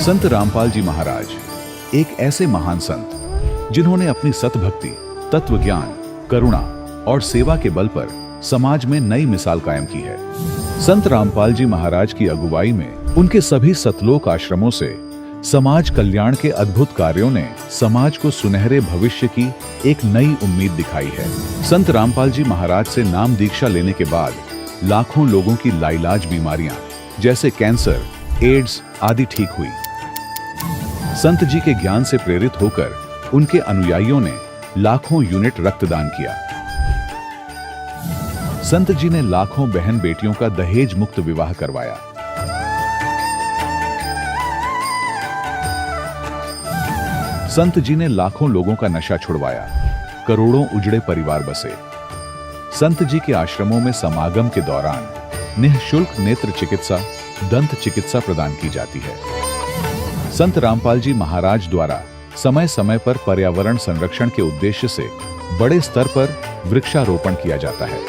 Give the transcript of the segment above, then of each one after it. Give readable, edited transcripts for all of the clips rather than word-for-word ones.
संत रामपाल जी महाराज एक ऐसे महान संत जिन्होंने अपनी सतभक्ति, तत्व ज्ञान, करुणा और सेवा के बल पर समाज में नई मिसाल कायम की है। संत रामपाल जी महाराज की अगुवाई में उनके सभी सतलोक आश्रमों से समाज कल्याण के अद्भुत कार्यों ने समाज को सुनहरे भविष्य की एक नई उम्मीद दिखाई है। संत रामपाल जी महाराज से नाम दीक्षा लेने के बाद लाखों लोगों की लाइलाज बीमारियां जैसे कैंसर, एड्स आदि ठीक हुई। संत जी के ज्ञान से प्रेरित होकर उनके अनुयायियों ने लाखों यूनिट रक्तदान किया। संत जी ने लाखों बहन बेटियों का दहेज मुक्त विवाह करवाया। संत जी ने लाखों लोगों का नशा छुड़वाया, करोड़ों उजड़े परिवार बसे। संत जी के आश्रमों में समागम के दौरान निःशुल्क नेत्र चिकित्सा, दंत चिकित्सा प्रदान की जाती है। संत रामपाल जी महाराज द्वारा समय समय पर पर्यावरण संरक्षण के उद्देश्य से बड़े स्तर पर वृक्षारोपण किया जाता है।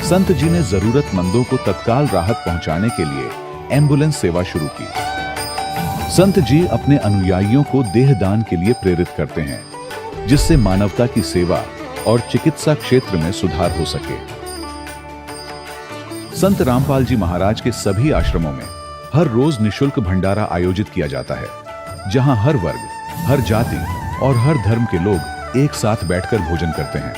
संत जी ने जरूरतमंदों को तत्काल राहत पहुंचाने के लिए एम्बुलेंस सेवा शुरू की। संत जी अपने अनुयायियों को देहदान के लिए प्रेरित करते हैं, जिससे मानवता की सेवा और चिकित्सा क्षेत्र में सुधार हो सके। संत रामपाल जी महाराज के सभी आश्रमों में हर रोज निःशुल्क भंडारा आयोजित किया जाता है, जहां हर वर्ग, हर जाति और हर धर्म के लोग एक साथ बैठकर भोजन करते हैं।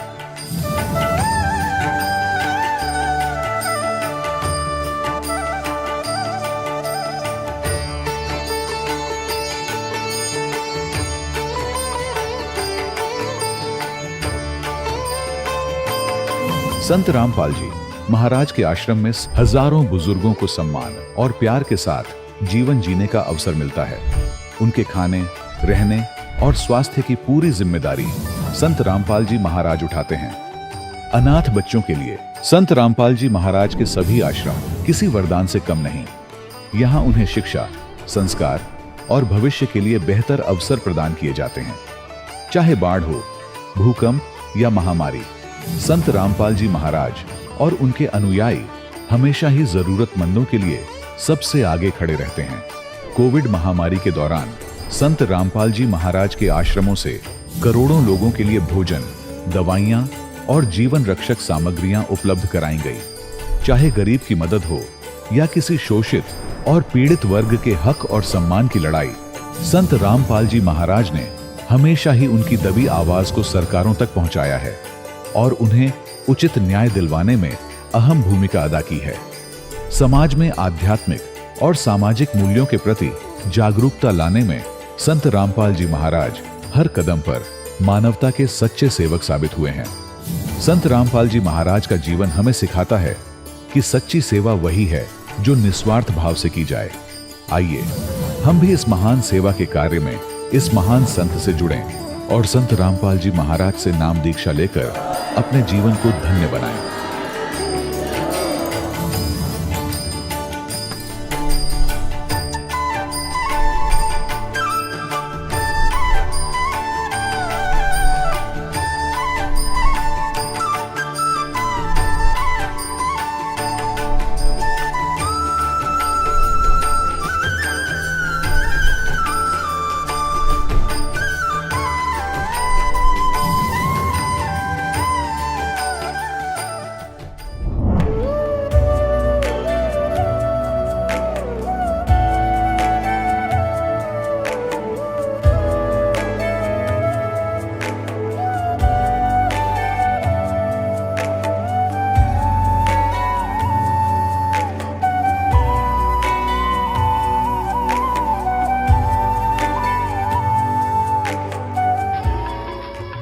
संत रामपाल जी महाराज के आश्रम में हजारों बुजुर्गों को सम्मान और प्यार के साथ जीवन जीने का अवसर मिलता है। उनके खाने, रहने और स्वास्थ्य की पूरी जिम्मेदारी संत रामपाल जी महाराज उठाते हैं। अनाथ बच्चों के लिए संत रामपाल जी महाराज के सभी आश्रम किसी वरदान से कम नहीं। यहाँ उन्हें शिक्षा, संस्कार और भविष्य के लिए बेहतर अवसर प्रदान किए जाते हैं। चाहे बाढ़ हो, भूकंप या महामारी, संत रामपाल जी महाराज और उनके अनुयायी हमेशा ही जरूरतमंदों के लिए सबसे आगे खड़े रहते हैं। कोविड महामारी के दौरान संत रामपाल जी महाराज के आश्रमों से करोड़ों लोगों के लिए भोजन, दवाइयां और जीवन रक्षक सामग्रियां उपलब्ध कराई गई। चाहे गरीब की मदद हो या किसी शोषित और पीड़ित वर्ग के हक और सम्मान की लड़ाई, संत रामपाल जी महाराज ने हमेशा ही उनकी दबी आवाज को सरकारों तक पहुंचाया है और उन्हें उचित न्याय दिलवाने में अहम भूमिका अदा की है। समाज में आध्यात्मिक और सामाजिक मूल्यों के प्रति जागरूकता लाने में संत रामपाल जी महाराज हर कदम पर मानवता के सच्चे सेवक साबित हुए हैं। संत रामपाल जी महाराज का जीवन हमें सिखाता है कि सच्ची सेवा वही है जो निस्वार्थ भाव से की जाए। आइए हम भी इस महान सेवा के कार्य में इस महान संत से जुड़ें और संत रामपाल जी महाराज से नाम दीक्षा लेकर अपने जीवन को धन्य बनाएं।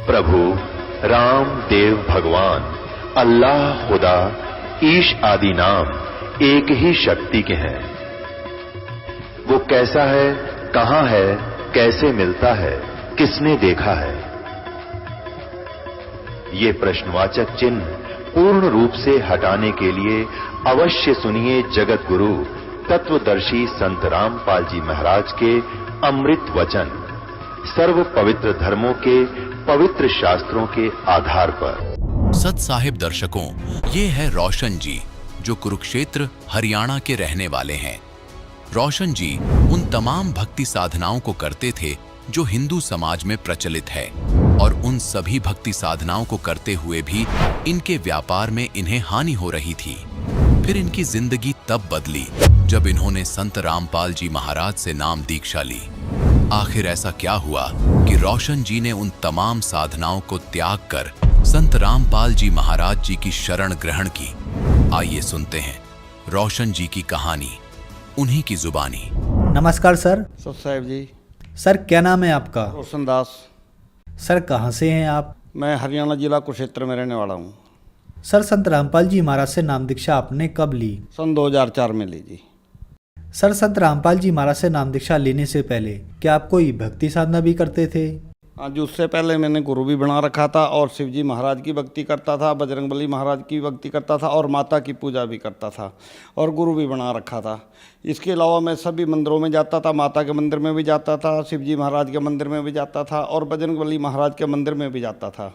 प्रभु राम, देव, भगवान, अल्लाह, खुदा, ईश आदि नाम एक ही शक्ति के हैं। वो कैसा है, कहां है, कैसे मिलता है, किसने देखा है? ये प्रश्नवाचक चिन्ह पूर्ण रूप से हटाने के लिए अवश्य सुनिए जगत गुरु तत्वदर्शी संत रामपाल जी महाराज के अमृत वचन, सर्व पवित्र धर्मों के पवित्र शास्त्रों के आधार पर। सत साहिब दर्शकों, ये है रोशन जी, जो कुरुक्षेत्र हरियाणा के रहने वाले हैं। रोशन जी उन तमाम भक्ति साधनाओं को करते थे जो हिंदू समाज में प्रचलित है, और उन सभी भक्ति साधनाओं को करते हुए भी इनके व्यापार में इन्हें हानि हो रही थी। फिर इनकी जिंदगी तब बदली जब इन्होंने संत रामपाल जी महाराज से नाम दीक्षा ली। आखिर ऐसा क्या हुआ कि रोशन जी ने उन तमाम साधनाओं को त्याग कर संत रामपाल जी महाराज जी की शरण ग्रहण की? आइए सुनते हैं रोशन जी की कहानी, उन्हीं की जुबानी। नमस्कार सर। साहब जी। सर क्या नाम है आपका? रोशन दास। सर कहाँ से हैं आप? मैं हरियाणा जिला कुरुक्षेत्र में रहने वाला हूँ। सर संत रामपाल जी महाराज से नाम दीक्षा आपने कब ली? सन 2004 में ली जी। सर संत रामपाल जी महाराज से नाम दीक्षा लेने से पहले क्या आप कोई भक्ति साधना भी करते थे? हाँ जी, उससे पहले मैंने गुरु भी बना रखा था और शिव जी महाराज की भक्ति करता था, बजरंगबली महाराज की भक्ति करता था और माता की पूजा भी करता था और गुरु भी बना रखा था। इसके अलावा मैं सभी मंदिरों में जाता था, माता के मंदिर में भी जाता था, शिव जी महाराज के मंदिर में भी जाता था और बजरंगबली महाराज के मंदिर में भी जाता था।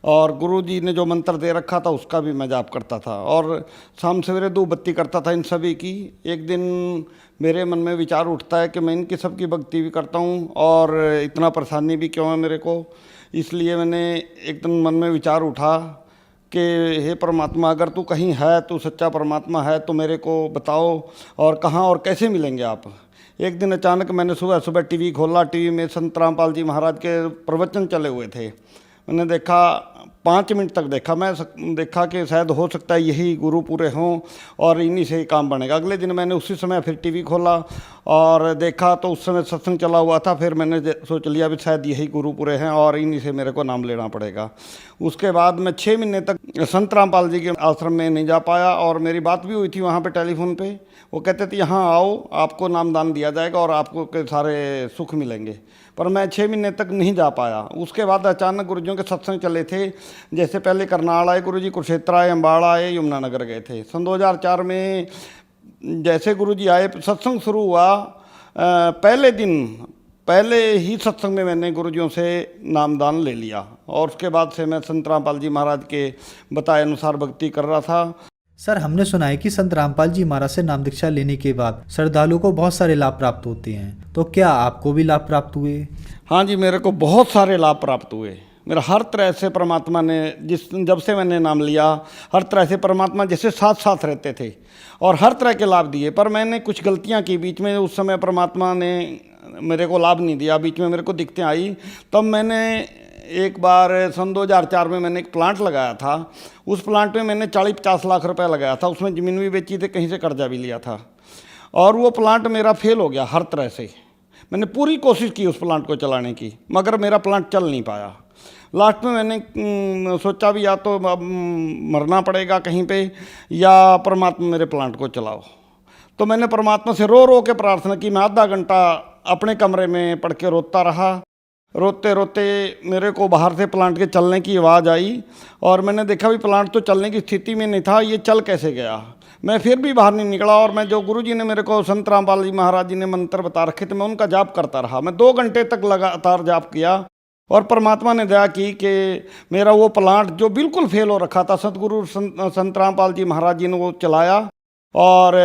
और गुरु जी ने जो मंत्र दे रखा था उसका भी मैं जाप करता था और शाम सवेरे धूप बत्ती करता था इन सभी की। एक दिन मेरे मन में विचार उठता है कि मैं इनकी सबकी भक्ति भी करता हूँ और इतना परेशानी भी क्यों है मेरे को। इसलिए मैंने एक दिन मन में विचार उठा कि हे परमात्मा, अगर तू कहीं है, तू सच्चा परमात्मा है तो मेरे को बताओ और कहाँ और कैसे मिलेंगे आप। एक दिन अचानक मैंने सुबह सुबह टीवी खोला। टीवी में संत रामपाल जी महाराज के प्रवचन चले हुए थे। मैंने देखा, 5 मिनट तक देखा। मैं देखा कि शायद हो सकता है यही गुरु पूरे हों और इन्हीं से ही काम बनेगा। अगले दिन मैंने उसी समय फिर टीवी खोला और देखा तो उस समय सत्संग चला हुआ था। फिर मैंने सोच लिया भी शायद यही गुरु पूरे हैं और इन्हीं से मेरे को नाम लेना पड़ेगा। उसके बाद मैं 6 महीने तक संत रामपाल जी के आश्रम में नहीं जा पाया और मेरी बात भी हुई थी वहाँ पे टेलीफोन पे। वो कहते थे यहाँ आओ, आपको नामदान दिया जाएगा और आपको के सारे सुख मिलेंगे, पर मैं 6 महीने तक नहीं जा पाया। उसके बाद अचानक गुरुजियों के सत्संग चले थे। जैसे पहले करनाल आए गुरुजी, कुरुक्षेत्र आए, अम्बाड़ा आए, यमुनानगर गए थे। सन 2004 में जैसे गुरुजी आए, सत्संग शुरू हुआ। पहले ही सत्संग में मैंने गुरुजियों से नामदान ले लिया और उसके बाद से मैं संत रामपाल जी महाराज के बताए अनुसार भक्ति कर रहा था। सर हमने सुना है कि संत रामपाल जी महाराज से नाम दीक्षा लेने के बाद श्रद्धालुओं को बहुत सारे लाभ प्राप्त होते हैं, तो क्या आपको भी लाभ प्राप्त हुए? हाँ जी, मेरे को बहुत सारे लाभ प्राप्त हुए। मेरा हर तरह से परमात्मा ने जब से मैंने नाम लिया, हर तरह से परमात्मा जैसे साथ साथ रहते थे और हर तरह के लाभ दिए। पर मैंने कुछ गलतियाँ की बीच में। उस समय परमात्मा ने मेरे को लाभ नहीं दिया। बीच में मेरे को दिक्कतें आई। तब मैंने एक बार सन 2004 में मैंने एक प्लांट लगाया था। उस प्लांट में मैंने 40-50 लाख रुपए लगाया था। उसमें ज़मीन भी बेची थी, कहीं से कर्जा भी लिया था और वो प्लांट मेरा फेल हो गया हर तरह से। मैंने पूरी कोशिश की उस प्लांट को चलाने की, मगर मेरा प्लांट चल नहीं पाया। लास्ट में मैंने सोचा भी या तो अब मरना पड़ेगा कहीं पे या परमात्मा मेरे प्लांट को चलाओ। तो मैंने परमात्मा से रो रो के प्रार्थना की। मैं आधा घंटा अपने कमरे में पढ़ के रोता रहा। रोते रोते मेरे को बाहर से प्लांट के चलने की आवाज़ आई और मैंने देखा भी प्लांट तो चलने की स्थिति में नहीं था, ये चल कैसे गया। मैं फिर भी बाहर नहीं निकला और मैं जो गुरुजी ने मेरे को संत रामपाल जी महाराज जी ने मंत्र बता रखे थे, मैं उनका जाप करता रहा। मैं 2 घंटे तक लगातार जाप किया और परमात्मा ने दया की कि मेरा वो प्लांट जो बिल्कुल फेल हो रखा था, सतगुरु संत रामपाल जी महाराज जी ने वो चलाया और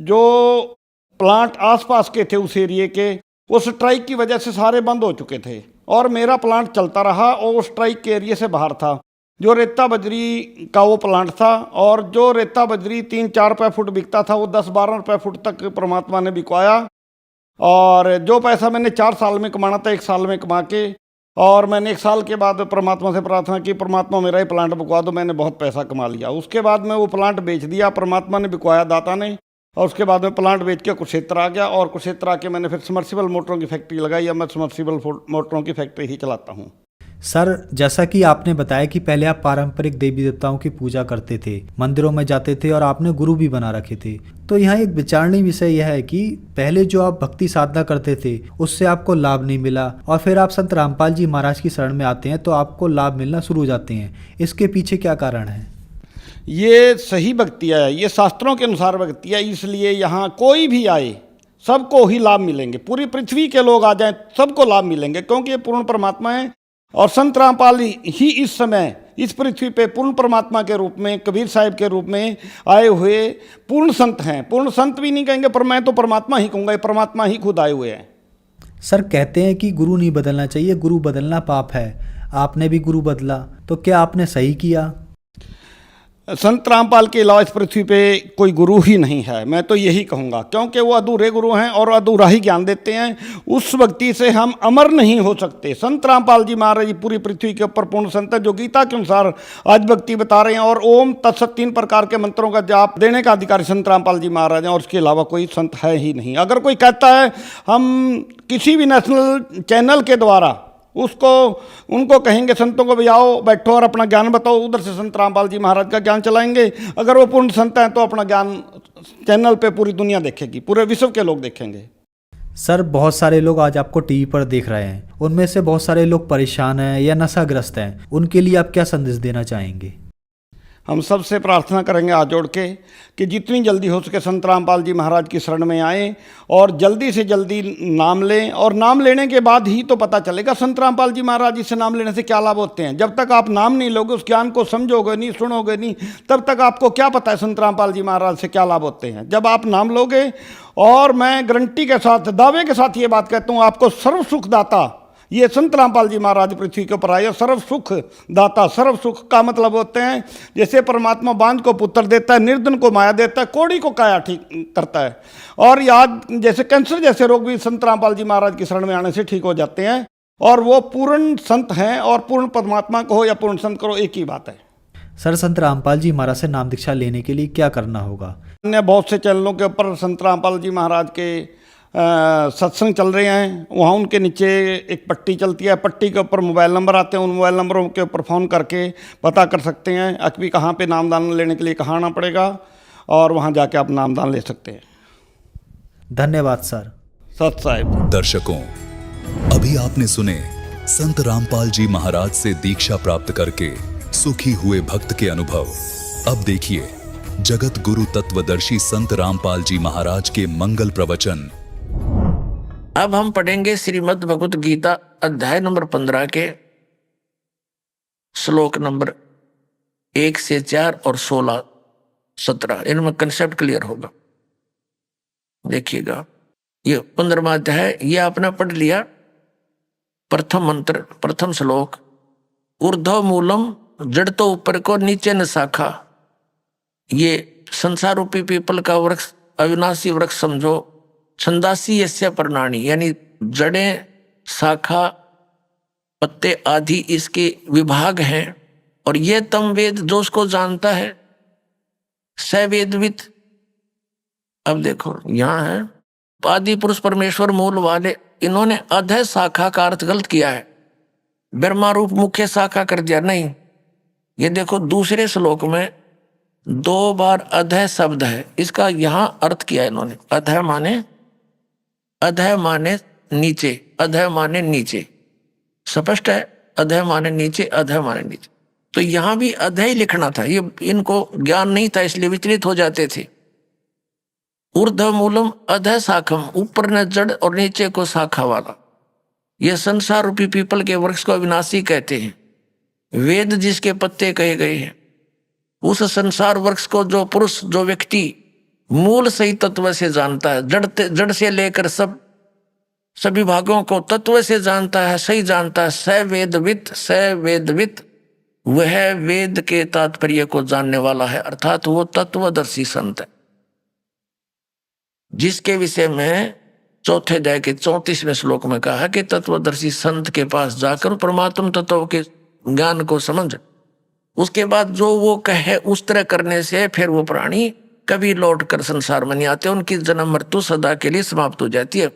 जो प्लांट आसपास के थे उस एरिए के, वो स्ट्राइक की वजह से सारे बंद हो चुके थे और मेरा प्लांट चलता रहा और वो स्ट्राइक के एरिए से बाहर था। जो रेता बजरी का वो प्लांट था और जो रेता बजरी 3-4 रुपये फुट बिकता था वो 10-12 रुपये फुट तक परमात्मा ने बिकवाया। और जो पैसा मैंने 4 साल में कमाना था 1 साल में कमा के, और मैंने 1 साल के बाद परमात्मा से प्रार्थना की, परमात्मा मेरा ही प्लांट बिकवा दो। मैंने बहुत पैसा कमा लिया। उसके बाद मैं वो प्लांट बेच दिया, परमात्मा ने बिकवाया, दाता ने। और उसके बाद में प्लांट बेच के कुरुक्षेत्र आ गया और कुरुक्षेत्र आके मैंने फिर समर्सिबल मोटरों की फैक्ट्री लगाई। अब मैं समर्सिबल मोटरों की फैक्ट्री ही चलाता हूँ। सर जैसा कि आपने बताया कि पहले आप पारंपरिक देवी देवताओं की पूजा करते थे, मंदिरों में जाते थे और आपने गुरु भी बना रखे थे, तो यहाँ एक विचारणीय विषय यह है कि पहले जो आप भक्ति साधना करते थे उससे आपको लाभ नहीं मिला और फिर आप संत रामपाल जी महाराज की शरण में आते हैं तो आपको लाभ मिलना शुरू हो जाते हैं। इसके पीछे क्या कारण है? ये सही भक्ति है, ये शास्त्रों के अनुसार भक्ति है। इसलिए यहाँ कोई भी आए सबको ही लाभ मिलेंगे। पूरी पृथ्वी के लोग आ जाएं सबको लाभ मिलेंगे, क्योंकि ये पूर्ण परमात्मा है। और संत रामपाल ही इस समय इस पृथ्वी पे पूर्ण परमात्मा के रूप में, कबीर साहिब के रूप में आए हुए पूर्ण संत हैं। पूर्ण संत भी नहीं कहेंगे, पर मैं तो परमात्मा ही कहूँगा, ये परमात्मा ही खुद आए हुए हैं। सर कहते हैं कि गुरु नहीं बदलना चाहिए, गुरु बदलना पाप है। आपने भी गुरु बदला, तो क्या आपने सही किया? संत रामपाल के अलावा इस पृथ्वी पे कोई गुरु ही नहीं है, मैं तो यही कहूँगा, क्योंकि वो अधूरे गुरु हैं और अधूरा ही ज्ञान देते हैं। उस व्यक्ति से हम अमर नहीं हो सकते। संत रामपाल जी महाराज जी पूरी पृथ्वी के ऊपर पूर्ण संत है, जो गीता के अनुसार आज भक्ति बता रहे हैं। और ओम तत्सत 3 प्रकार के मंत्रों का जाप देने का अधिकारी संत रामपाल जी महाराज हैं, और उसके अलावा कोई संत है ही नहीं। अगर कोई कहता है हम किसी भी नेशनल चैनल के द्वारा उनको कहेंगे संतों को भी आओ बैठो और अपना ज्ञान बताओ, उधर से संत रामपाल जी महाराज का ज्ञान चलाएंगे। अगर वो पूर्ण संत हैं तो अपना ज्ञान चैनल पे पूरी दुनिया देखेगी, पूरे विश्व के लोग देखेंगे। सर बहुत सारे लोग आज आपको टीवी पर देख रहे हैं, उनमें से बहुत सारे लोग परेशान हैं या नशाग्रस्त हैं, उनके लिए आप क्या संदेश देना चाहेंगे? हम सबसे प्रार्थना करेंगे हाथ जोड़ के कि जितनी जल्दी हो सके संत रामपाल जी महाराज की शरण में आएँ और जल्दी से जल्दी नाम लें। और नाम लेने के बाद ही तो पता चलेगा संत रामपाल जी महाराज जी से नाम लेने से क्या लाभ होते हैं। जब तक आप नाम नहीं लोगे, उस ज्ञान को समझोगे नहीं, सुनोगे नहीं, तब तक आपको क्या पता है संत रामपाल जी महाराज से क्या लाभ होते हैं। जब आप नाम लोगे, और मैं गारंटी के साथ, दावे के साथ ये बात कहता हूँ, आपको सर्व सुख दाता ये संत रामपाल जी महाराज पृथ्वी के ऊपर आए। सर्व सुख दाता, सर्व सुख का मतलब होते हैं जैसे परमात्मा बांझ को पुत्र देता है, निर्धन को माया देता है, कोढ़ी को काया ठीक करता है। और याद जैसे कैंसर जैसे रोग भी संत रामपाल जी महाराज की शरण में आने से ठीक हो जाते हैं। और वो पूर्ण संत हैं, और पूर्ण परमात्मा को हो या पूर्ण संत करो, एक ही बात है। सर संत रामपाल जी महाराज से नाम दीक्षा लेने के लिए क्या करना होगा? अन्य बहुत से चैनलों के ऊपर संत रामपाल जी महाराज के सत्संग चल रहे हैं, वहाँ उनके नीचे एक पट्टी चलती है, पट्टी के ऊपर मोबाइल नंबर आते हैं, उन मोबाइल नंबरों के ऊपर फ़ोन करके पता कर सकते हैं अकबी कहाँ पे नामदान लेने के लिए कहाँ आना पड़ेगा, और वहाँ जाके आप नामदान ले सकते हैं। धन्यवाद सर। सत साहिब। दर्शकों, अभी आपने सुने संत रामपाल जी महाराज से दीक्षा प्राप्त करके सुखी हुए भक्त के अनुभव। अब देखिए जगत गुरु तत्वदर्शी संत रामपाल जी महाराज के मंगल प्रवचन। अब हम पढ़ेंगे श्रीमद् भगवत गीता अध्याय नंबर 15 के श्लोक नंबर 1 से 4 और 16, 17। इनमें कंसेप्ट क्लियर होगा। देखिएगा, ये 15वां अध्याय ये आपने पढ़ लिया। प्रथम मंत्र, प्रथम श्लोक, ऊर्ध्व मूलम, जड़ तो ऊपर को, नीचे न शाखा। ये संसार रूपी पीपल का वृक्ष, अविनाशी वृक्ष समझो। छंदासी यस्य प्रणानी, यानी जड़ें, शाखा, पत्ते आदि इसके विभाग हैं। और ये तम वेद, जो उसको जानता है, स वेदवित। अब देखो यहाँ है आदि पुरुष परमेश्वर मूल वाले, इन्होंने अधः शाखा का अर्थ गलत किया है, ब्रह्मा रूप मुख्य शाखा कर दिया। नहीं, ये देखो दूसरे श्लोक में 2 बार अधः शब्द है, इसका यहाँ अर्थ किया है इन्होंने। अधः माने, अधः माने नीचे, अधः माने नीचे, स्पष्ट है। अधः माने नीचे, अधः माने नीचे, तो यहां भी अधः ही लिखना था। ये इनको ज्ञान नहीं था, इसलिए विचलित हो जाते थे। ऊर्ध्व मूलम अधः शाखम, ऊपर न जड़ और नीचे को शाखा वाला। यह संसार रूपी पीपल के वृक्ष को अविनाशी कहते हैं। वेद जिसके पत्ते कहे गए हैं, उस संसार वृक्ष को जो पुरुष, जो व्यक्ति मूल सही तत्व से जानता है, जड़ से लेकर सभी भागों को तत्व से जानता है, सही जानता है, स वेदवित, स वेदवित, वह वेद के तात्पर्य को जानने वाला है, अर्थात वो तत्वदर्शी संत है। जिसके विषय में चौथे अध्याय के 34वें श्लोक में कहा है कि तत्वदर्शी संत के पास जाकर परमात्म तत्व के ज्ञान को समझ, उसके बाद जो वो कहे उस तरह करने से फिर वो प्राणी कभी लौट कर संसार में नहीं आते, उनकी जन्म मृत्यु सदा के लिए समाप्त हो जाती है।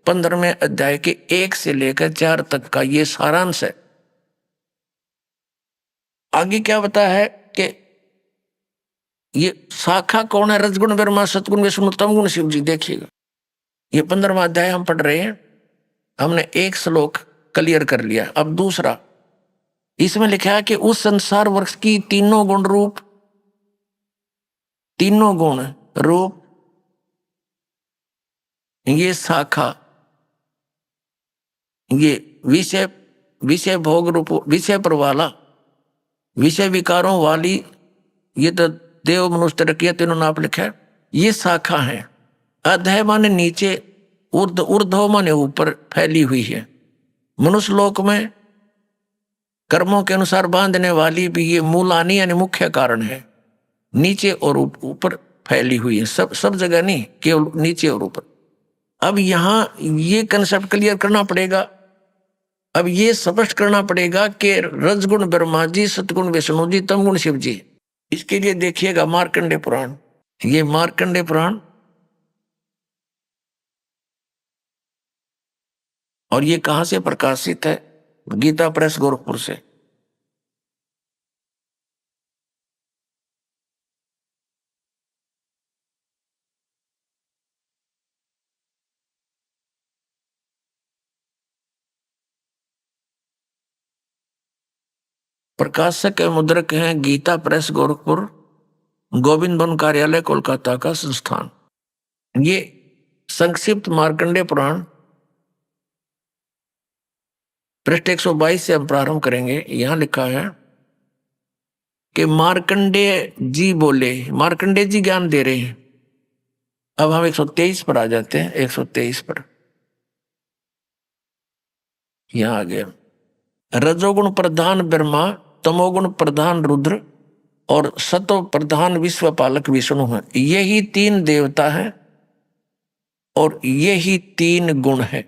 15वें अध्याय के 1 से लेकर 4 तक का ये सारांश है। आगे क्या बताया है कि ये शाखा कौन है? रजगुण ब्रह्मा, सतगुण विष्णु, तम गुण शिव जी। देखिएगा, ये 15वां अध्याय हम पढ़ रहे हैं। हमने एक श्लोक क्लियर कर लिया। अब दूसरा, इसमें लिखा है कि उस संसार वृक्ष की तीनों गुण रूप, तीनों गुण रूप ये शाखा, ये विषय भोग रूप, विषय पर वाला विषय विकारों वाली, ये तो देव मनुष्य तरक्या तीनों नाप लिखा है, ये शाखा है। अधः माने नीचे, ऊर्ध्व माने ऊपर फैली हुई है। मनुष्य लोक में कर्मों के अनुसार बांधने वाली भी ये मूलानी यानी मुख्य कारण है, नीचे और ऊपर फैली हुई है, सब जगह नहीं, केवल नीचे और ऊपर। अब यहाँ ये कंसेप्ट क्लियर करना पड़ेगा। अब ये स्पष्ट करना पड़ेगा कि रजगुण ब्रह्मा जी, सतगुण विष्णु जी, तमगुण शिव जी। इसके लिए देखिएगा मार्कंडेय पुराण। ये मार्कंडेय पुराण, और ये कहां से प्रकाशित है? गीता प्रेस गोरखपुर से। प्रकाशक मुद्रक हैं गीता प्रेस गोरखपुर, गोविंद वन कार्यालय कोलकाता का संस्थान। ये संक्षिप्त मार्कंडेय पुराण पृष्ठ 122 से हम प्रारंभ करेंगे। यहां लिखा है कि मार्कंडेय जी बोले, मार्कंडेय जी ज्ञान दे रहे हैं। अब हम 123 पर आ जाते हैं। 123 पर यहां आ गया, रजोगुण प्रधान ब्रह्मा, तमोगुण प्रधान रुद्र और सतो प्रधान विश्वपालक विष्णु हैं। यही तीन देवता हैं और यही तीन गुण है।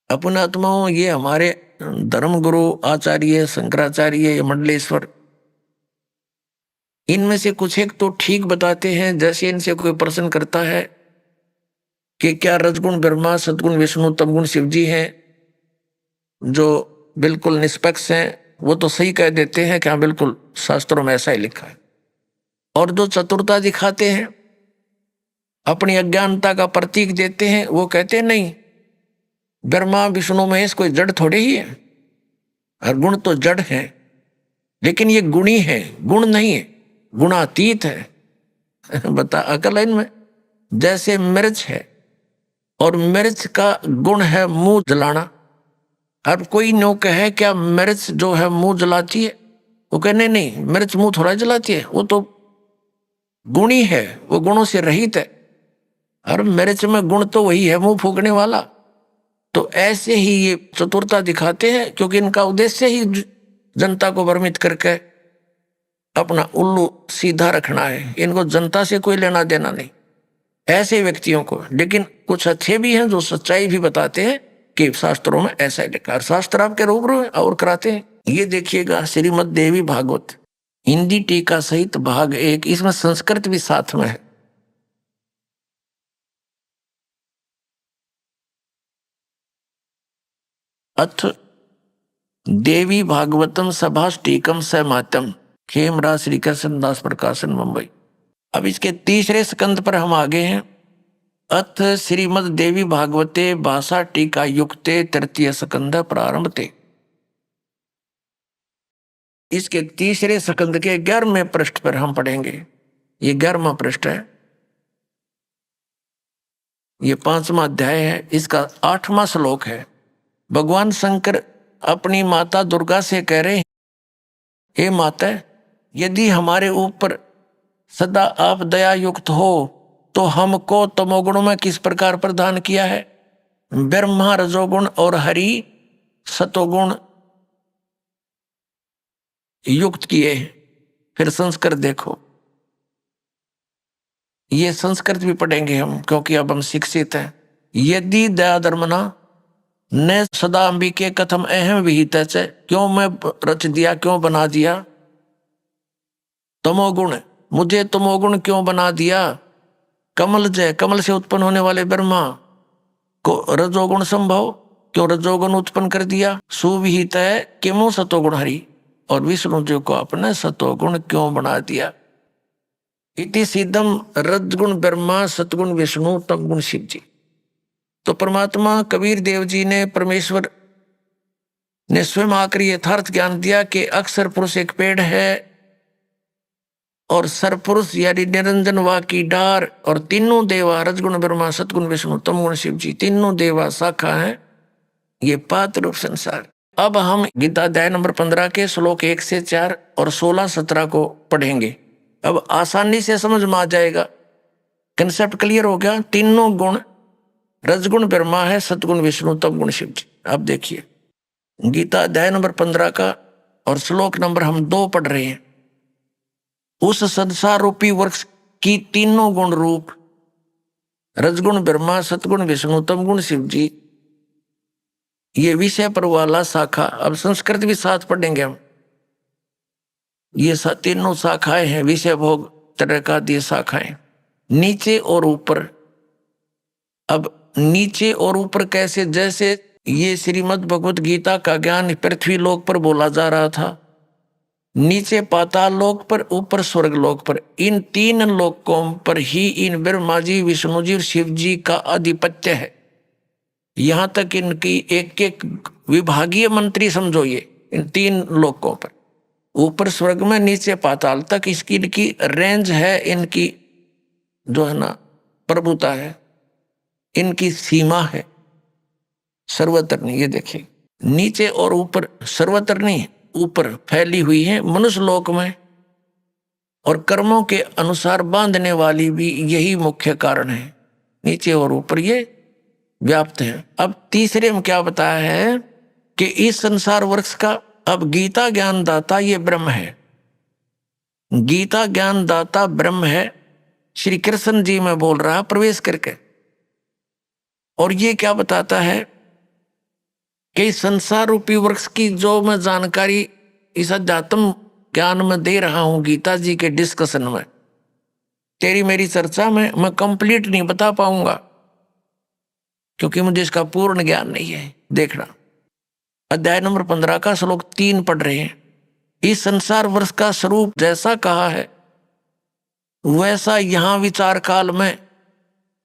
अपने आत्माओं, ये हमारे धर्म गुरु आचार्य शंकराचार्य या मंडलेश्वर, इनमें से कुछ एक तो ठीक बताते हैं। जैसे इनसे कोई प्रश्न करता है कि क्या रजगुण ब्रह्मा, सतगुण विष्णु, तमगुण शिव जी हैं, जो बिल्कुल निष्पक्ष हैं, वो तो सही कह देते हैं कि हाँ बिल्कुल शास्त्रों में ऐसा ही लिखा है। और जो चतुरता दिखाते हैं, अपनी अज्ञानता का प्रतीक देते हैं, वो कहते हैं नहीं, ब्रह्मा विष्णु महेश कोई जड़ थोड़े ही है, और गुण तो जड़ है, लेकिन ये गुणी है, गुण नहीं है, गुणातीत है। बता अकल है इनमें। जैसे मिर्च है और मिर्च का गुण है मुंह जलाना। अब कोई नो कहे क्या मिर्च जो है मुंह जलाती है? वो कहने नहीं, मिर्च मुंह थोड़ा जलाती है, वो तो गुणी है, वो गुणों से रहित है। और मिर्च में गुण तो वही है, मुंह फूकने वाला। तो ऐसे ही ये चतुरता दिखाते हैं, क्योंकि इनका उद्देश्य ही जनता को भ्रमित करके अपना उल्लू सीधा रखना है। इनको जनता से कोई लेना देना नहीं, ऐसे व्यक्तियों को। लेकिन कुछ अच्छे भी हैं जो सच्चाई भी बताते हैं कि शास्त्रों में ऐसा ही लिखा है। शास्त्र आपके रूबरू है और कराते हैं। ये देखिएगा श्रीमद देवी भागवत हिंदी टीका सहित भाग 1, इसमें संस्कृत भी साथ में है। अथ देवी भागवतम सभाष्टीकम समातम, खेमराज श्री कृष्ण दास प्रकाशन मुंबई। अब इसके तीसरे स्कंद पर हम आगे हैं। अथ श्रीमद देवी भागवते भाषा टीका युक्ते तृतीय स्कंद प्रारंभते। इसके तीसरे स्कंद के 11वें पृष्ठ पर हम पढ़ेंगे। ये 11वां पृष्ठ है, ये 5वां अध्याय है, इसका 8वां श्लोक है। भगवान शंकर अपनी माता दुर्गा से कह रहे हैं, हे माता, यदि हमारे ऊपर सदा आप दया युक्त हो तो हमको तमोगुण में किस प्रकार प्रदान किया है? ब्रह्मा रजोगुण और हरि सतोगुण युक्त किए। फिर संस्कृत देखो, ये संस्कृत भी पढ़ेंगे हम, क्योंकि अब हम शिक्षित हैं। यदि दया धर्मना न सदा अंबिके कथम अहम विहित, क्यों मैं रच दिया, क्यों बना दिया तमोगुण, मुझे तमोगुण क्यों बना दिया? कमल जय, कमल से उत्पन्न होने वाले ब्रह्मा को रजोगुण संभव, क्यों रजोगुण उत्पन्न कर दिया? सुविहित है किमो सतोगुण हरि, और विष्णु जी को आपने सतोगुण क्यों बना दिया? इति सिद्धम रजगुण ब्रह्मा सतगुण विष्णु तमगुण शिव जी। तो परमात्मा कबीर देव जी ने, परमेश्वर ने स्वयं आकर यथार्थ ज्ञान दिया कि अक्षर पुरुष एक पेड़ है और सरपुरुष यानी निरंजन वा की डार, और तीनों देवा रजगुण ब्रह्मा सतगुण विष्णु तमगुण शिव जी, तीनों देवा शाखा हैं। ये पात रूप संसार। अब हम गीता अध्याय नंबर 15 के श्लोक 1 से 4 और 16-17 को पढ़ेंगे। अब आसानी से समझ में आ जाएगा, कंसेप्ट क्लियर हो गया। तीनों गुण, रजगुण ब्रह्मा है, सतगुण विष्णु, तमगुण शिव जी। अब देखिए गीता अध्याय नंबर 15 का और श्लोक नंबर हम 2 पढ़ रहे हैं। उस संसार रूपी वृक्ष की तीनों गुण रूप रजगुण ब्रह्मा, सतगुण विष्णु, तमगुण शिव जी, ये विषय पर वाला शाखा, अब संस्कृत भी साथ पढ़ेंगे हम। ये तीनों शाखाएं हैं, विषय भोग तरह का ये शाखाएं, नीचे और ऊपर। अब नीचे और ऊपर कैसे? जैसे ये श्रीमद् भगवत गीता का ज्ञान पृथ्वी लोक पर बोला जा रहा था, नीचे पाताल लोक पर, ऊपर स्वर्ग लोक पर, इन 3 लोकों पर ही इन ब्रह्मा जी, विष्णु जी और शिव जी का आधिपत्य है। यहां तक इनकी एक एक विभागीय मंत्री समझो, ये इन 3 लोकों पर, ऊपर स्वर्ग में, नीचे पाताल तक इसकी इनकी रेंज है, इनकी जो है ना प्रभुता है, इनकी सीमा है, सर्वत्र नहीं। ये देखिए नीचे और ऊपर, सर्वत्र नहीं, ऊपर फैली हुई है मनुष्य लोक में, और कर्मों के अनुसार बांधने वाली भी यही मुख्य कारण है, नीचे और ऊपर ये व्याप्त है। अब तीसरे में क्या बताया है कि इस संसार वृक्ष का, अब गीता ज्ञान दाता ये ब्रह्म है, गीता ज्ञान दाता ब्रह्म है, श्री कृष्ण जी में बोल रहा प्रवेश करके। और ये क्या बताता है कि संसार रूपी वृक्ष की जो मैं जानकारी इस अध्यात्म ज्ञान में दे रहा हूं, गीता जी के डिस्कशन में, तेरी मेरी चर्चा में मैं कंप्लीट नहीं बता पाऊंगा, क्योंकि मुझे इसका पूर्ण ज्ञान नहीं है। देखना अध्याय नंबर 15 का श्लोक 3 पढ़ रहे हैं। इस संसार वृक्ष का स्वरूप जैसा कहा है वैसा यहां विचार काल में,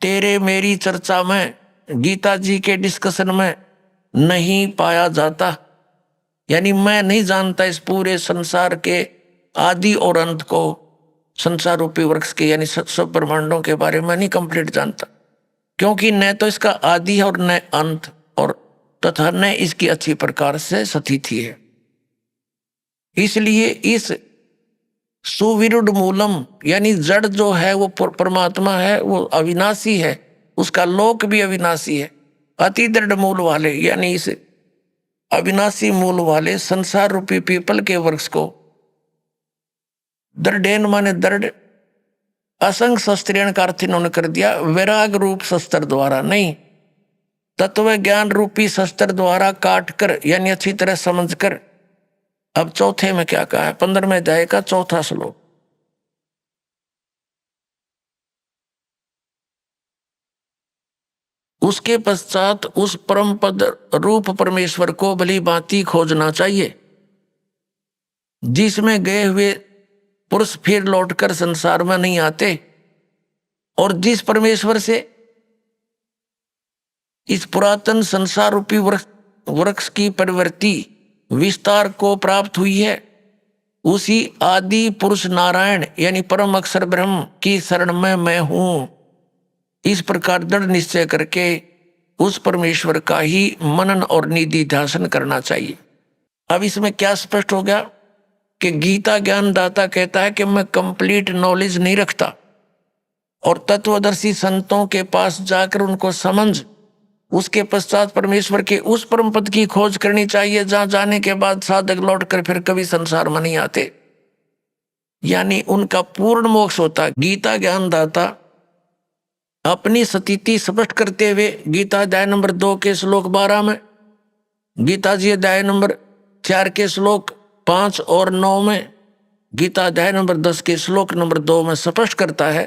तेरे मेरी चर्चा में, गीता जी के डिस्कशन में नहीं पाया जाता। यानी मैं नहीं जानता इस पूरे संसार के आदि और अंत को, संसार रूपी वृक्ष के यानी सब ब्रह्मांडों के बारे में नहीं कंप्लीट जानता, क्योंकि न तो इसका आदि और न अंत, और तथा न इसकी अच्छी प्रकार से स्थिति है। इसलिए इस सुविरुद्ध मूलम यानी जड़ जो है वो परमात्मा है, वो अविनाशी है, उसका लोक भी अविनाशी है। अति दृढ़ मूल वाले यानी इस अविनाशी मूल वाले संसार रूपी पीपल के वृक्ष को, दृढ़ेन माने दृढ़, असंग शस्त्रेण का अर्थ इन्होंने कर दिया वैराग रूप शस्त्र द्वारा नहीं, तत्व ज्ञान रूपी शस्त्र द्वारा काट कर यानी अच्छी तरह समझ कर। अब चौथे में क्या कहा है, 15वें अध्याय का 4था श्लोक। उसके पश्चात उस परम पद रूप परमेश्वर को भली भांति खोजना चाहिए, जिसमें गए हुए पुरुष फिर लौटकर संसार में नहीं आते, और जिस परमेश्वर से इस पुरातन संसार रूपी वृक्ष की परिवर्ती विस्तार को प्राप्त हुई है, उसी आदि पुरुष नारायण यानी परम अक्षर ब्रह्म की शरण में मैं हूं। इस प्रकार दृढ़ निश्चय करके उस परमेश्वर का ही मनन और निधि ध्यान करना चाहिए। अब इसमें क्या स्पष्ट हो गया कि गीता ज्ञान दाता कहता है कि मैं कंप्लीट नॉलेज नहीं रखता, और तत्वदर्शी संतों के पास जाकर उनको समझ, उसके पश्चात परमेश्वर के उस परम पद की खोज करनी चाहिए जहां जाने के बाद साधक लौटकर फिर कभी संसार में नहीं आते, यानी उनका पूर्ण मोक्ष होता। गीता ज्ञान दाता अपनी स्थिति स्पष्ट करते हुए गीता अध्याय नंबर 2 के श्लोक 12 में, गीता जी अध्याय नंबर 4 के श्लोक 5 और 9 में, गीता अध्याय नंबर 10 के श्लोक नंबर 2 में स्पष्ट करता है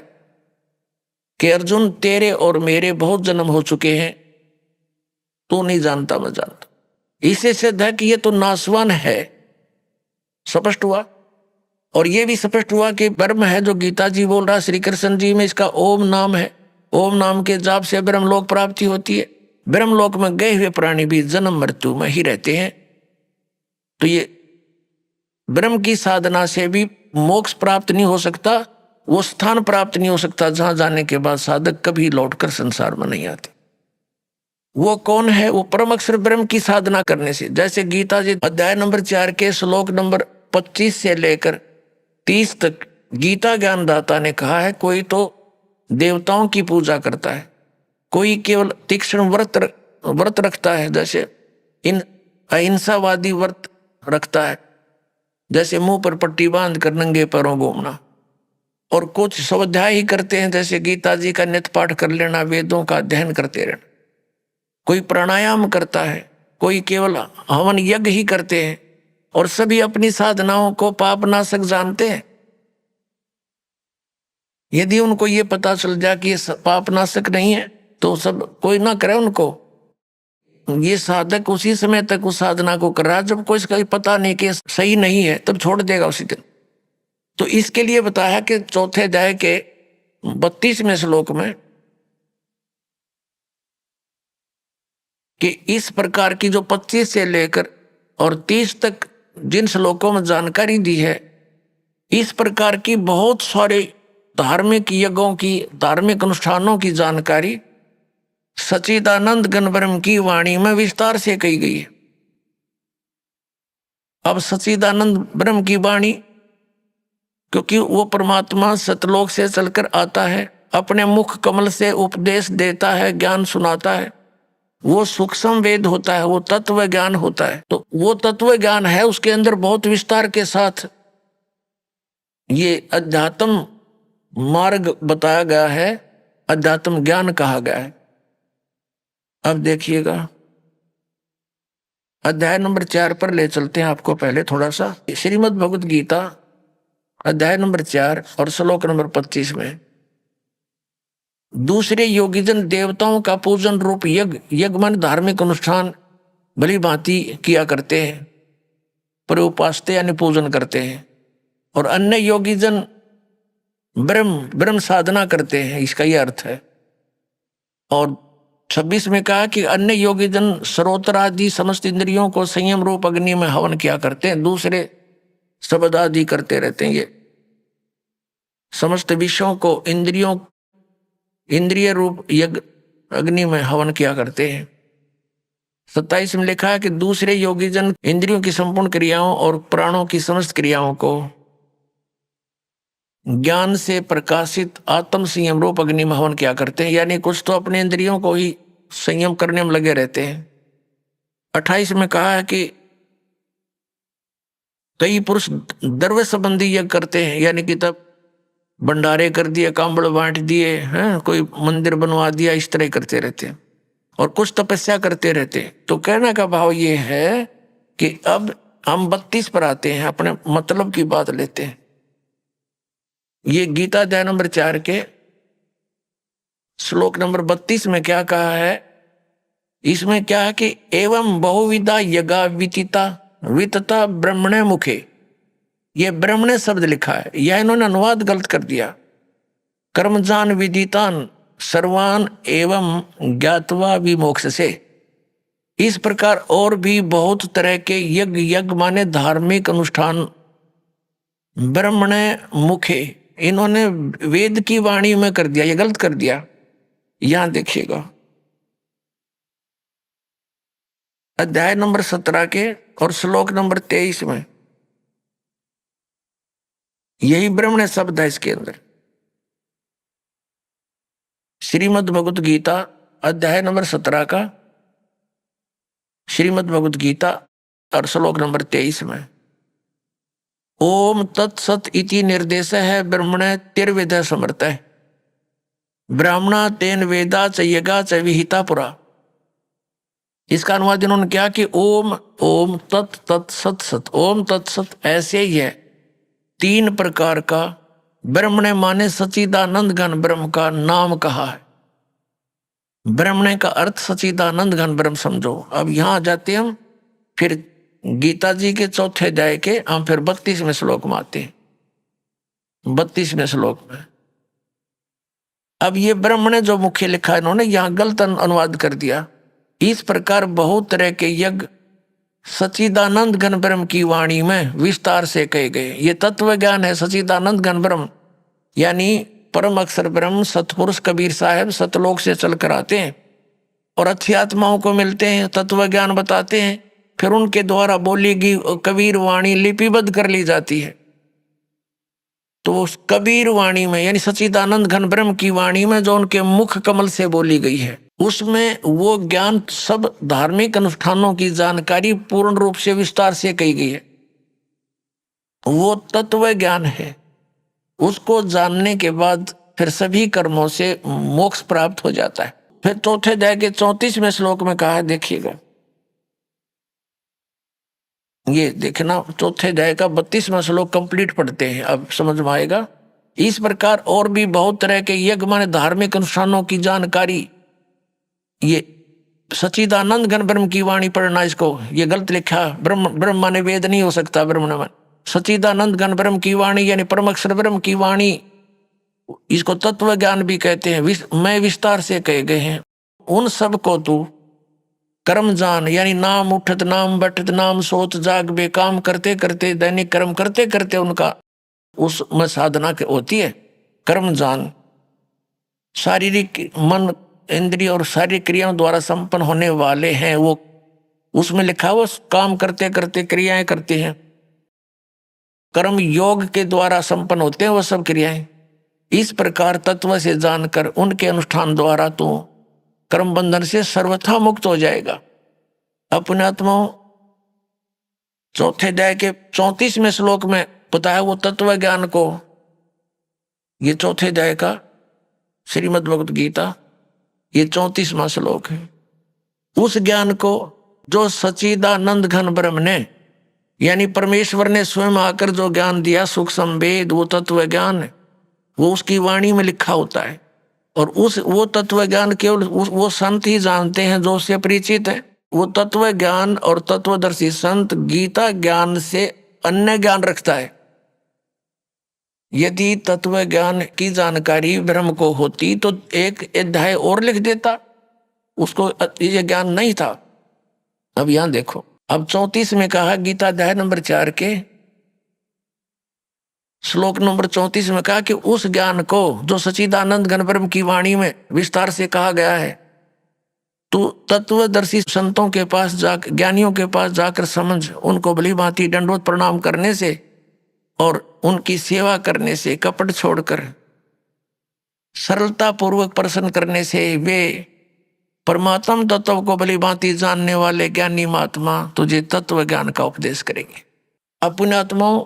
कि अर्जुन तेरे और मेरे बहुत जन्म हो चुके हैं, तू नहीं जानता मैं जानता। इससे सिद्ध है कि ये तो नासवान है, स्पष्ट हुआ। और ये भी स्पष्ट हुआ कि ब्रह्म है जो गीता जी बोल रहा, श्री कृष्ण जी में इसका ओम नाम है, ओम नाम के जाप से ब्रह्मलोक प्राप्ति होती है। ब्रह्मलोक में गए हुए प्राणी भी जन्म मृत्यु में ही रहते हैं, तो ये ब्रह्म की साधना से भी मोक्ष प्राप्त नहीं हो सकता, वो स्थान प्राप्त नहीं हो सकता जहां जाने के बाद साधक कभी लौटकर संसार में नहीं आते। वो कौन है? वो परम अक्षर ब्रह्म की साधना करने से। जैसे गीता जी अध्याय नंबर 4 के श्लोक नंबर 25 से लेकर 30 तक गीता ज्ञानदाता ने कहा है, कोई तो देवताओं की पूजा करता है, कोई केवल तीक्ष्ण व्रत रखता है, जैसे इन अहिंसावादी व्रत रखता है, जैसे मुंह पर पट्टी बांध कर नंगे पैरों घूमना, और कुछ स्वाध्याय ही करते हैं, जैसे गीता जी का नित्य पाठ कर लेना, वेदों का अध्ययन करते रहना। कोई प्राणायाम करता है, कोई केवल हवन यज्ञ ही करते हैं, और सभी अपनी साधनाओं को पापनाशक जानते हैं। यदि उनको ये पता चल जाए कि ये पापनाशक नहीं है तो सब कोई ना करे उनको। ये साधक उसी समय तक उस साधना को कर रहा है जब कोई इसका पता नहीं कि सही नहीं है, तब छोड़ देगा उसी दिन। तो इसके लिए बताया कि चौथे अध्याय के 32वें श्लोक में कि इस प्रकार की जो 25 से लेकर और 30 तक जिन श्लोकों में जानकारी दी है, इस प्रकार की बहुत सारे धार्मिक यज्ञों की, धार्मिक अनुष्ठानों की जानकारी सच्चिदानंद घन ब्रह्म की वाणी में विस्तार से कही गई है। अब सच्चिदानंद ब्रह्म की वाणी, क्योंकि वो परमात्मा सतलोक से चलकर आता है, अपने मुख कमल से उपदेश देता है, ज्ञान सुनाता है, वो सूक्ष्म वेद होता है, वो तत्व ज्ञान होता है। तो वो तत्व ज्ञान है, उसके अंदर बहुत विस्तार के साथ ये अध्यात्म मार्ग बताया गया है, अध्यात्म ज्ञान कहा गया है। अब देखिएगा अध्याय नंबर 4 पर ले चलते हैं आपको पहले थोड़ा सा। श्रीमद् भगवत गीता अध्याय नंबर 4 और श्लोक नंबर 25 में दूसरे योगीजन देवताओं का पूजन रूप यज्ञ मन धार्मिक अनुष्ठान भली भांति किया करते हैं, पर उपासते यानी पूजन करते हैं, और अन्य योगीजन ब्रह्म साधना करते हैं, इसका यह अर्थ है। और 26 में कहा कि अन्य योगीजन सरोत्र आदि समस्त इंद्रियों को संयम रूप अग्नि में हवन किया करते हैं, दूसरे शब्द आदि करते रहते हैं। ये समस्त विषयों को इंद्रिय रूप यज्ञ अग्नि में हवन किया करते हैं। 27 में लिखा है कि दूसरे योगीजन इंद्रियों की संपूर्ण क्रियाओं और प्राणों की समस्त क्रियाओं को ज्ञान से प्रकाशित आत्म संयम रूप अग्नि में हवन किया करते हैं, यानी कुछ तो अपने इंद्रियों को ही संयम करने में लगे रहते हैं। 28 में कहा है कि कई पुरुष द्रव्य संबंधी यज्ञ करते हैं, यानी कि तब भंडारे कर दिए, कांबड़ बांट दिए हैं, कोई मंदिर बनवा दिया, इस तरह करते रहते हैं, और कुछ तपस्या करते रहते हैं। तो कहने का भाव ये है कि अब हम 32 पर आते हैं, अपने मतलब की बात लेते हैं। ये गीता अध्याय नंबर 4 के श्लोक नंबर 32 में क्या कहा है? इसमें क्या है कि एवं बहुविधा यज्ञा वितता ब्रह्मणे मुखे, ये ब्रह्मणे शब्द लिखा है, यह इन्होंने अनुवाद गलत कर दिया। कर्मजान विदितान सर्वान एवं ज्ञातवा विमोक्ष से। इस प्रकार और भी बहुत तरह के यज्ञ माने धार्मिक अनुष्ठान ब्रह्मणे मुखे, इन्होंने वेद की वाणी में कर दिया, ये गलत कर दिया। यहां देखिएगा अध्याय नंबर 17 के और श्लोक नंबर 23 में यही ब्रह्मणे शब्द है इसके अंदर। श्रीमद् भगवत गीता अध्याय नंबर 17 का श्रीमद् भगवत गीता और श्लोक नंबर 23 में ओम तत्सत इति निर्देश है ब्रह्मणे तिर्विद समर्थ है ब्राह्मणा तेन वेदा च यज्ञा च विहिता पुरा। इसका अनुवाद इन्होंने क्या कि ओम तत् सत सत, ओम तत्सत ऐसे ही है। 3 प्रकार का ब्रह्मणे माने सच्चिदानंद घन ब्रह्म का नाम कहा है। ब्रह्मणे का अर्थ सच्चिदानंद घन ब्रह्म समझो। अब यहां जाते हम फिर गीता जी के चौथे अध्याय के हम फिर 32वें श्लोक में आते हैं। 32वें श्लोक में अब ये ब्रह्मणे जो मुख्य लिखा है इन्होंने यहां गलत अनुवाद कर दिया। इस प्रकार बहुत तरह के यज्ञ सच्चिदानंद घन ब्रह्म की वाणी में विस्तार से कहे गए। ये तत्व ज्ञान है सच्चिदानंद घन ब्रह्म, यानी परम अक्षर ब्रह्म सतपुरुष कबीर साहब सतलोक से चलकर आते हैं और अच्छी आत्माओं को मिलते हैं, तत्व ज्ञान बताते हैं, फिर उनके द्वारा बोली गई कबीर वाणी लिपिबद्ध कर ली जाती है। तो उस कबीर वाणी में यानी सच्चिदानंद घन ब्रह्म की वाणी में जो उनके मुख कमल से बोली गई है, उसमें वो ज्ञान सब धार्मिक अनुष्ठानों की जानकारी पूर्ण रूप से विस्तार से कही गई है। वो तत्व ज्ञान है। उसको जानने के बाद फिर सभी कर्मों से मोक्ष प्राप्त हो जाता है। फिर चौथे अध्याय के 34वें श्लोक में कहा है, देखिएगा, ये देखना, चौथे अध्याय का 32वां श्लोक कंप्लीट पढ़ते हैं, अब समझ में आएगा। इस प्रकार और भी बहुत तरह के यज्ञ माने धार्मिक अनुष्ठानों की जानकारी, ये सच्चिदानंद घन ब्रह्म की वाणी पढ़ना, इसको ये गलत लिखा, ब्रह्म माने वेद नहीं हो सकता, ब्रह्म न सच्चिदानंद घन ब्रह्म की वाणी यानी परम अक्षर ब्रह्म की वाणी, इसको तत्व ज्ञान भी कहते हैं, मैं विस्तार से कहे गए हैं। उन सब को तू कर्म जान यानी नाम उठत नाम बैठत नाम सोत जाग बे, काम करते करते दैनिक कर्म करते करते उनका उसमें साधना होती है। कर्म जान शारीरिक मन इंद्रिय और शारीरिक क्रियाओं द्वारा संपन्न होने वाले हैं, वो उसमें लिखा हुआ काम करते करते क्रियाएं करते हैं। कर्म योग के द्वारा संपन्न होते हैं वो सब क्रियाएं। इस प्रकार तत्व से जानकर उनके अनुष्ठान द्वारा तू कर्म बंधन से सर्वथा मुक्त हो जाएगा। अपने आत्माओं चौथे अध्याय के 34वें श्लोक में बताया वो तत्व ज्ञान को, ये चौथे अध्याय का श्रीमद् भगवत गीता, ये 34वां श्लोक है। उस ज्ञान को जो सच्चिदानंद घन ब्रह्म ने यानी परमेश्वर ने स्वयं आकर जो ज्ञान दिया, सूक्ष्म वेद, वो तत्व ज्ञान वो उसकी वाणी में लिखा होता है। और वो तत्व ज्ञान केवल वो संत ही जानते हैं जो उससे परिचित है। वो तत्व ज्ञान और तत्वदर्शी संत गीता ज्ञान से अन्य ज्ञान रखता है। यदि तत्व ज्ञान की जानकारी ब्रह्म को होती तो एक अध्याय और लिख देता, उसको ये ज्ञान नहीं था। अब यहां देखो, अब 34 में कहा, गीता अध्याय नंबर 4 के श्लोक नंबर 34 में कहा कि उस ज्ञान को जो सच्चिदानंद घन ब्रह्म की वाणी में विस्तार से कहा गया है, तो तत्वदर्शी संतों के पास जाकर, ज्ञानियों के पास जाकर समझ, उनको भली भांति दंडवत प्रणाम करने से और उनकी सेवा करने से, कपट छोड़कर सरलता पूर्वक प्रसन्न करने से वे परमात्म तत्व को भली भांति जानने वाले ज्ञानी महात्मा तुझे तत्व ज्ञान का उपदेश करेंगे। अपने आत्माओं,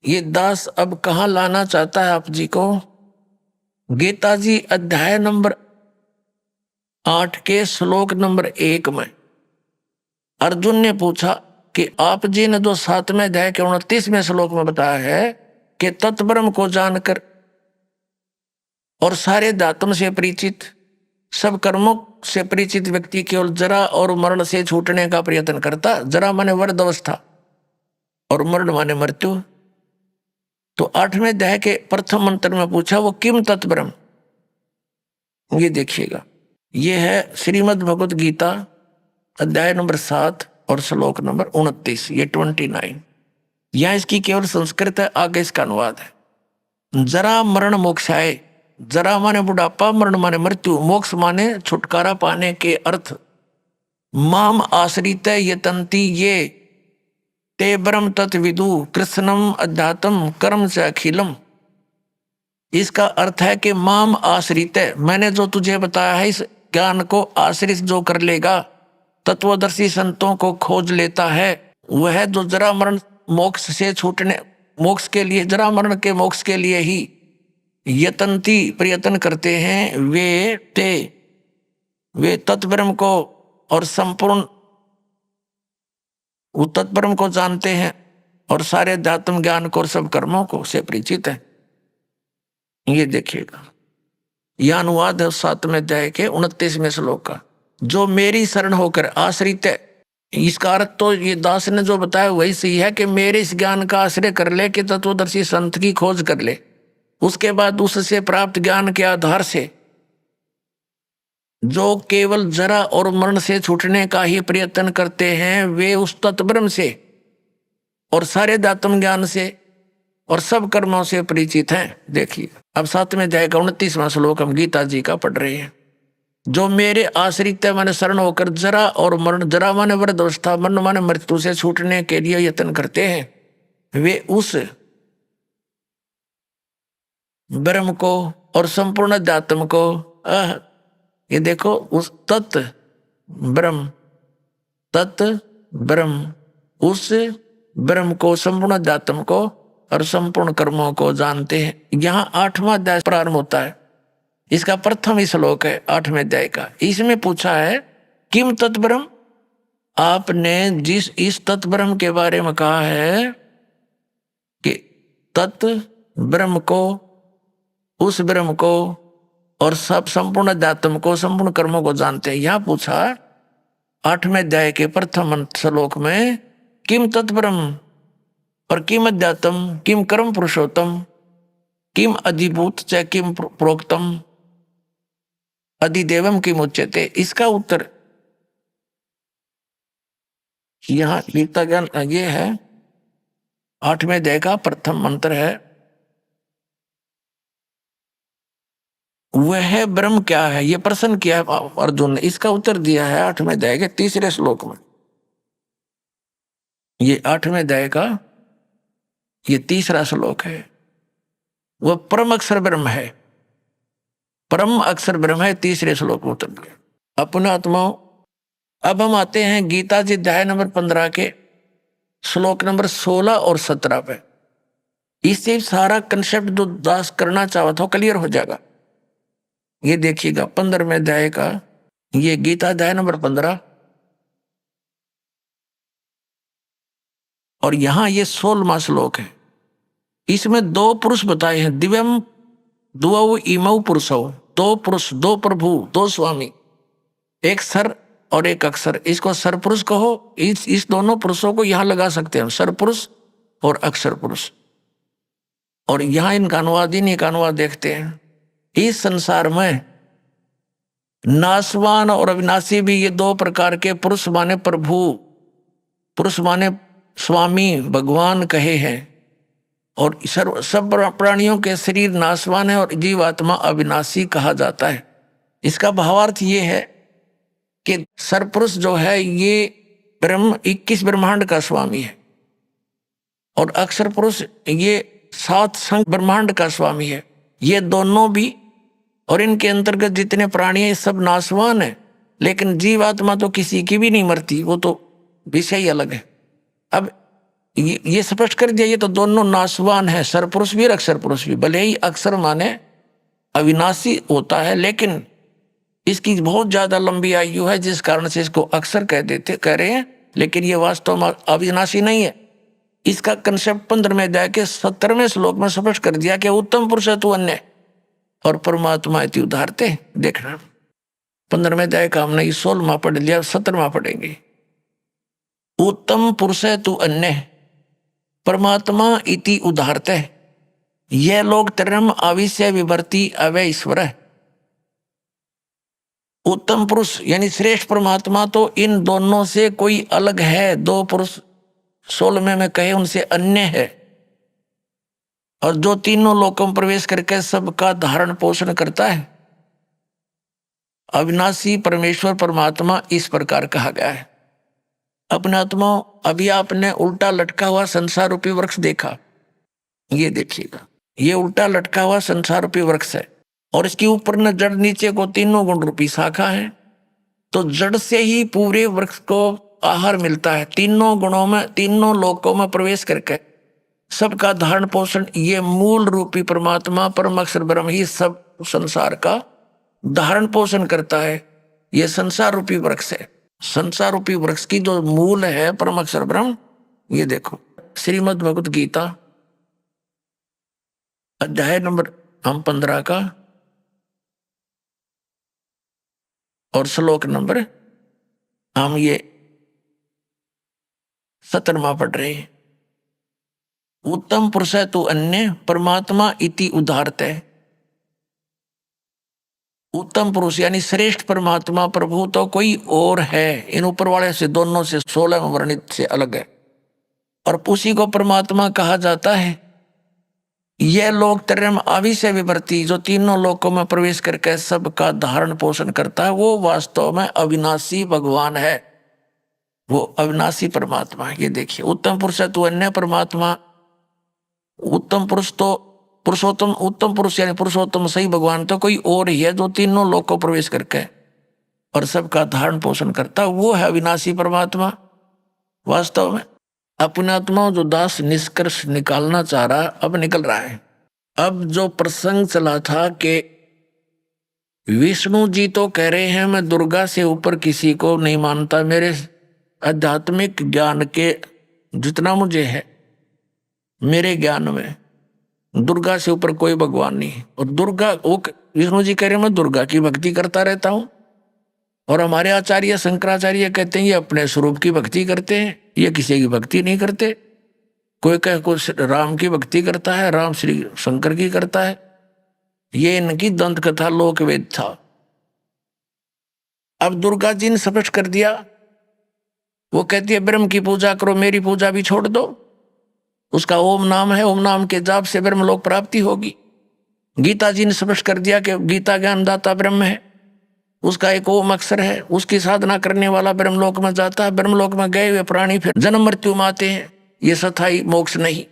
ये दास अब कहाँ लाना चाहता है आप जी को? गीता जी अध्याय नंबर 8 के श्लोक नंबर 1 में अर्जुन ने पूछा कि आप जी ने जो 7वें अध्याय के 29वें श्लोक में बताया है कि तत्ब्रह्म को जानकर और सारे दातुन से परिचित, सब कर्मों से परिचित व्यक्ति केवल जरा और मरण से छूटने का प्रयत्न करता। जरा माने वृद्ध अवस्था और मरण माने मृत्यु। तो 8वें अध्याय के प्रथम मंत्र में पूछा वो किम तत्ब्रह्म। ये देखिएगा, ये है श्रीमद् भगवत गीता अध्याय नंबर 7 और श्लोक नंबर 29, ये 29। यह इसकी केवल संस्कृत है, आगे इसका अनुवाद है। जरा मरण मोक्षाय, जरा माने बुढ़ापा, मरण माने मृत्यु, मोक्ष माने छुटकारा पाने के अर्थ। माम आश्रित यतंती ये ते ब्रह्म तत्विदु कृष्णम अध्यात्म कर्म से अखिलम। इसका अर्थ है कि माम आश्रित, मैंने जो तुझे बताया है इस ज्ञान को आश्रित जो कर लेगा, तत्वदर्शी संतों को खोज लेता है, वह जो जरा मरण मोक्ष से छूटने, मोक्ष के लिए, जरा मरण के मोक्ष के लिए ही यतंती प्रयत्न करते हैं, वे तत्ब्रह्म को और संपूर्ण तत्ब्रह्म को जानते हैं और सारे अध्यात्म ज्ञान को और सब कर्मों को से परिचित है। ये देखिएगा, यह अनुवाद है 7वें अध्याय के 29वें श्लोक का। जो मेरी शरण होकर आश्रित है, इसका अर्थ तो ये दास ने जो बताया वही सही है कि मेरे इस ज्ञान का आश्रय कर ले, कि तत्वदर्शी संत की खोज कर ले, उसके बाद उससे प्राप्त ज्ञान के आधार से जो केवल जरा और मरण से छूटने का ही प्रयत्न करते हैं, वे उस तत्ब्रह्म से और सारे दातम ज्ञान से और सब कर्मों से परिचित हैं। देखिए, अब 7वें अध्याय का 29वां श्लोक हम गीता जी का पढ़ रहे हैं। जो मेरे आश्रित माने शरण होकर जरा और मरण, जरा माने वृद्धावस्था, मरण माने मृत्यु से छूटने के लिए यत्न करते हैं, वे उस ब्रह्म को और संपूर्ण अध्यात्म को, ये देखो उस तत् ब्रह्म, तत् ब्रह्म, उस ब्रह्म को, संपूर्ण अध्यात्म को और संपूर्ण कर्मों को जानते हैं। यहाँ 8वां अध्याय प्रारंभ होता है। इसका प्रथम ही श्लोक है 8वें अध्याय का। इसमें पूछा है किम तत्ब्रह्म, आपने जिस इस तत्ब्रह्म के बारे में कहा है कि तत् ब्रह्म को, उस ब्रह्म को और सब संपूर्ण अध्यात्म को, संपूर्ण कर्मों को जानते हैं। यह पूछा 8वें अध्याय के प्रथम श्लोक में किम तत्ब्रह्म और किम अध्यात्म, किम कर्म पुरुषोत्तम, किम अधिभूत च किम प्रोक्तम, अधिदेवम किम उच्यते। इसका उत्तर यहां गीता ज्ञान ये है, 8वें अध्याय का प्रथम मंत्र है, वह ब्रह्म क्या है, ये प्रश्न किया है अर्जुन ने। इसका उत्तर दिया है 8वें अध्याय के 3रे श्लोक में। ये 8वें अध्याय का ये 3रा श्लोक है। वह परम अक्षर ब्रह्म है, परम अक्षर ब्रह्म है, 3रे श्लोक में उत्तर दिया। अपने आत्माओं, अब हम आते हैं गीता जी अध्याय नंबर 15 के श्लोक नंबर 16 और 17 पे। इससे सारा कंसेप्ट जो दास करना चाहता था क्लियर हो जाएगा। ये देखिएगा 15वें अध्याय का ये गीता अध्याय नंबर 15 और यहां ये 16वां श्लोक है। इसमें 2 पुरुष बताए हैं, दिव्यम दुऔ इमौ पुरुषौ, 2 पुरुष, 2 प्रभु, 2 स्वामी, एक सर और एक अक्षर। इसको सर पुरुष कहो। इस दोनों पुरुषों को यहां लगा सकते हैं, सर पुरुष और अक्षर पुरुष। और यहां इनका अनुवाद, इनका अनुवाद देखते हैं। इस संसार में नासवान और अविनाशी भी ये 2 प्रकार के पुरुष माने प्रभु, पुरुष माने स्वामी, भगवान कहे हैं। और सब प्राणियों के शरीर नासवान है और जीवात्मा अविनाशी कहा जाता है। इसका भावार्थ ये है कि सरपुरुष जो है ये ब्रह्म 21 ब्रह्मांड का स्वामी है और अक्षर पुरुष ये 7 संग ब्रह्मांड का स्वामी है। ये दोनों भी और इनके अंतर्गत जितने प्राणी हैं सब नासवान है, लेकिन जीवात्मा तो किसी की भी नहीं मरती, वो तो विषय ही अलग है। अब ये स्पष्ट कर दिया, ये तो दोनों नासवान है, सरपुरुष भी और अक्षर पुरुष भी। भले ही अक्षर माने अविनाशी होता है, लेकिन इसकी बहुत ज्यादा लंबी आयु है, जिस कारण से इसको अक्षर कह रहे हैं, लेकिन ये वास्तव में अविनाशी नहीं है। इसका कंसेप्ट 15वें अध्याय के 17वें श्लोक में स्पष्ट कर दिया कि उत्तम पुरुष है तू अन्य और परमात्मा इति उदाहरते। देखना 15वें अध्याय का हमने 16वां पढ़ लिया, 17वां पढ़ेंगे। उत्तम पुरुष है तू अन्य, परमात्मा इति उदाहरते। यह लोग तरम आविष्य विभर्ति अवय ईश्वर है। उत्तम पुरुष यानी श्रेष्ठ परमात्मा तो इन दोनों से कोई अलग है। 2 पुरुष 16वें में कहे उनसे अन्य है, और जो तीनों लोकों में प्रवेश करके सबका धारण पोषण करता है। अविनाशी परमेश्वर परमात्मा इस प्रकार कहा गया है। अपने आत्मा, अभी आपने उल्टा लटका हुआ संसार रूपी वृक्ष देखा, ये देखिएगा, ये उल्टा लटका हुआ संसार रूपी वृक्ष है और इसके ऊपर न जड़ नीचे को तीनों गुण रूपी शाखा है। तो जड़ से ही पूरे वृक्ष को आहार मिलता है। तीनों गुणों में, तीनों लोकों में प्रवेश करके सबका धारण पोषण ये मूल रूपी परमात्मा परम अक्षर ब्रह्म ही सब संसार का धारण पोषण करता है। ये संसार रूपी वृक्ष है। संसार रूपी वृक्ष की जो मूल है परम अक्षर ब्रह्म, ये देखो श्रीमद् भगवत गीता अध्याय नंबर हम 15 का और श्लोक नंबर हम ये 17वां पढ़ रहे हैं। उत्तम पुरुष है तू अन्य, परमात्मा इति उदाहरते। उत्तम पुरुष यानी श्रेष्ठ परमात्मा प्रभु तो कोई और है, इन ऊपर वाले से दोनों से 16 वर्णित से अलग है, और उसी को परमात्मा कहा जाता है। यह लोक त्रयम अविषय विवर्ती, जो तीनों लोकों में प्रवेश करके सबका धारण पोषण करता है, वो वास्तव में अविनाशी भगवान है, वो अविनाशी परमात्मा है। ये देखिए, उत्तम पुरुष है तो अन्य परमात्मा, उत्तम पुरुष तो पुरुषोत्तम, उत्तम पुरुष यानी पुरुषोत्तम सही भगवान तो कोई और ही है जो तीनों लोकों प्रवेश करके और सबका धारण पोषण करता, वो है अविनाशी परमात्मा। वास्तव में अपने आत्मा जो दास निष्कर्ष निकालना चाह रहा अब निकल रहा है। अब जो प्रसंग चला था कि विष्णु जी तो कह रहे हैं मैं दुर्गा से ऊपर किसी को नहीं मानता, मेरे आध्यात्मिक ज्ञान के जितना मुझे है, मेरे ज्ञान में दुर्गा से ऊपर कोई भगवान नहीं। और दुर्गा, वो विष्णु जी कह रहे हैं मैं दुर्गा की भक्ति करता रहता हूं, और हमारे आचार्य शंकराचार्य कहते हैं ये अपने स्वरूप की भक्ति करते हैं, ये किसी की भक्ति नहीं करते। कोई कह कुछ राम की भक्ति करता है, राम श्री शंकर की करता है। ये इनकी दंत कथा लोकवेद था। अब दुर्गा जी ने स्पष्ट कर दिया, वो कहती है ब्रह्म की पूजा करो, मेरी पूजा भी छोड़ दो। उसका ओम नाम है, ओम नाम के जाप से ब्रह्म लोक प्राप्ति होगी। गीता जी ने स्पष्ट कर दिया कि गीता ज्ञानदाता ब्रह्म है, उसका एक ओम अक्षर है, उसकी साधना करने वाला ब्रह्मलोक में जाता है। ब्रह्मलोक में गए हुए प्राणी फिर जन्म मृत्यु में आते हैं, ये सथाई मोक्ष नहीं।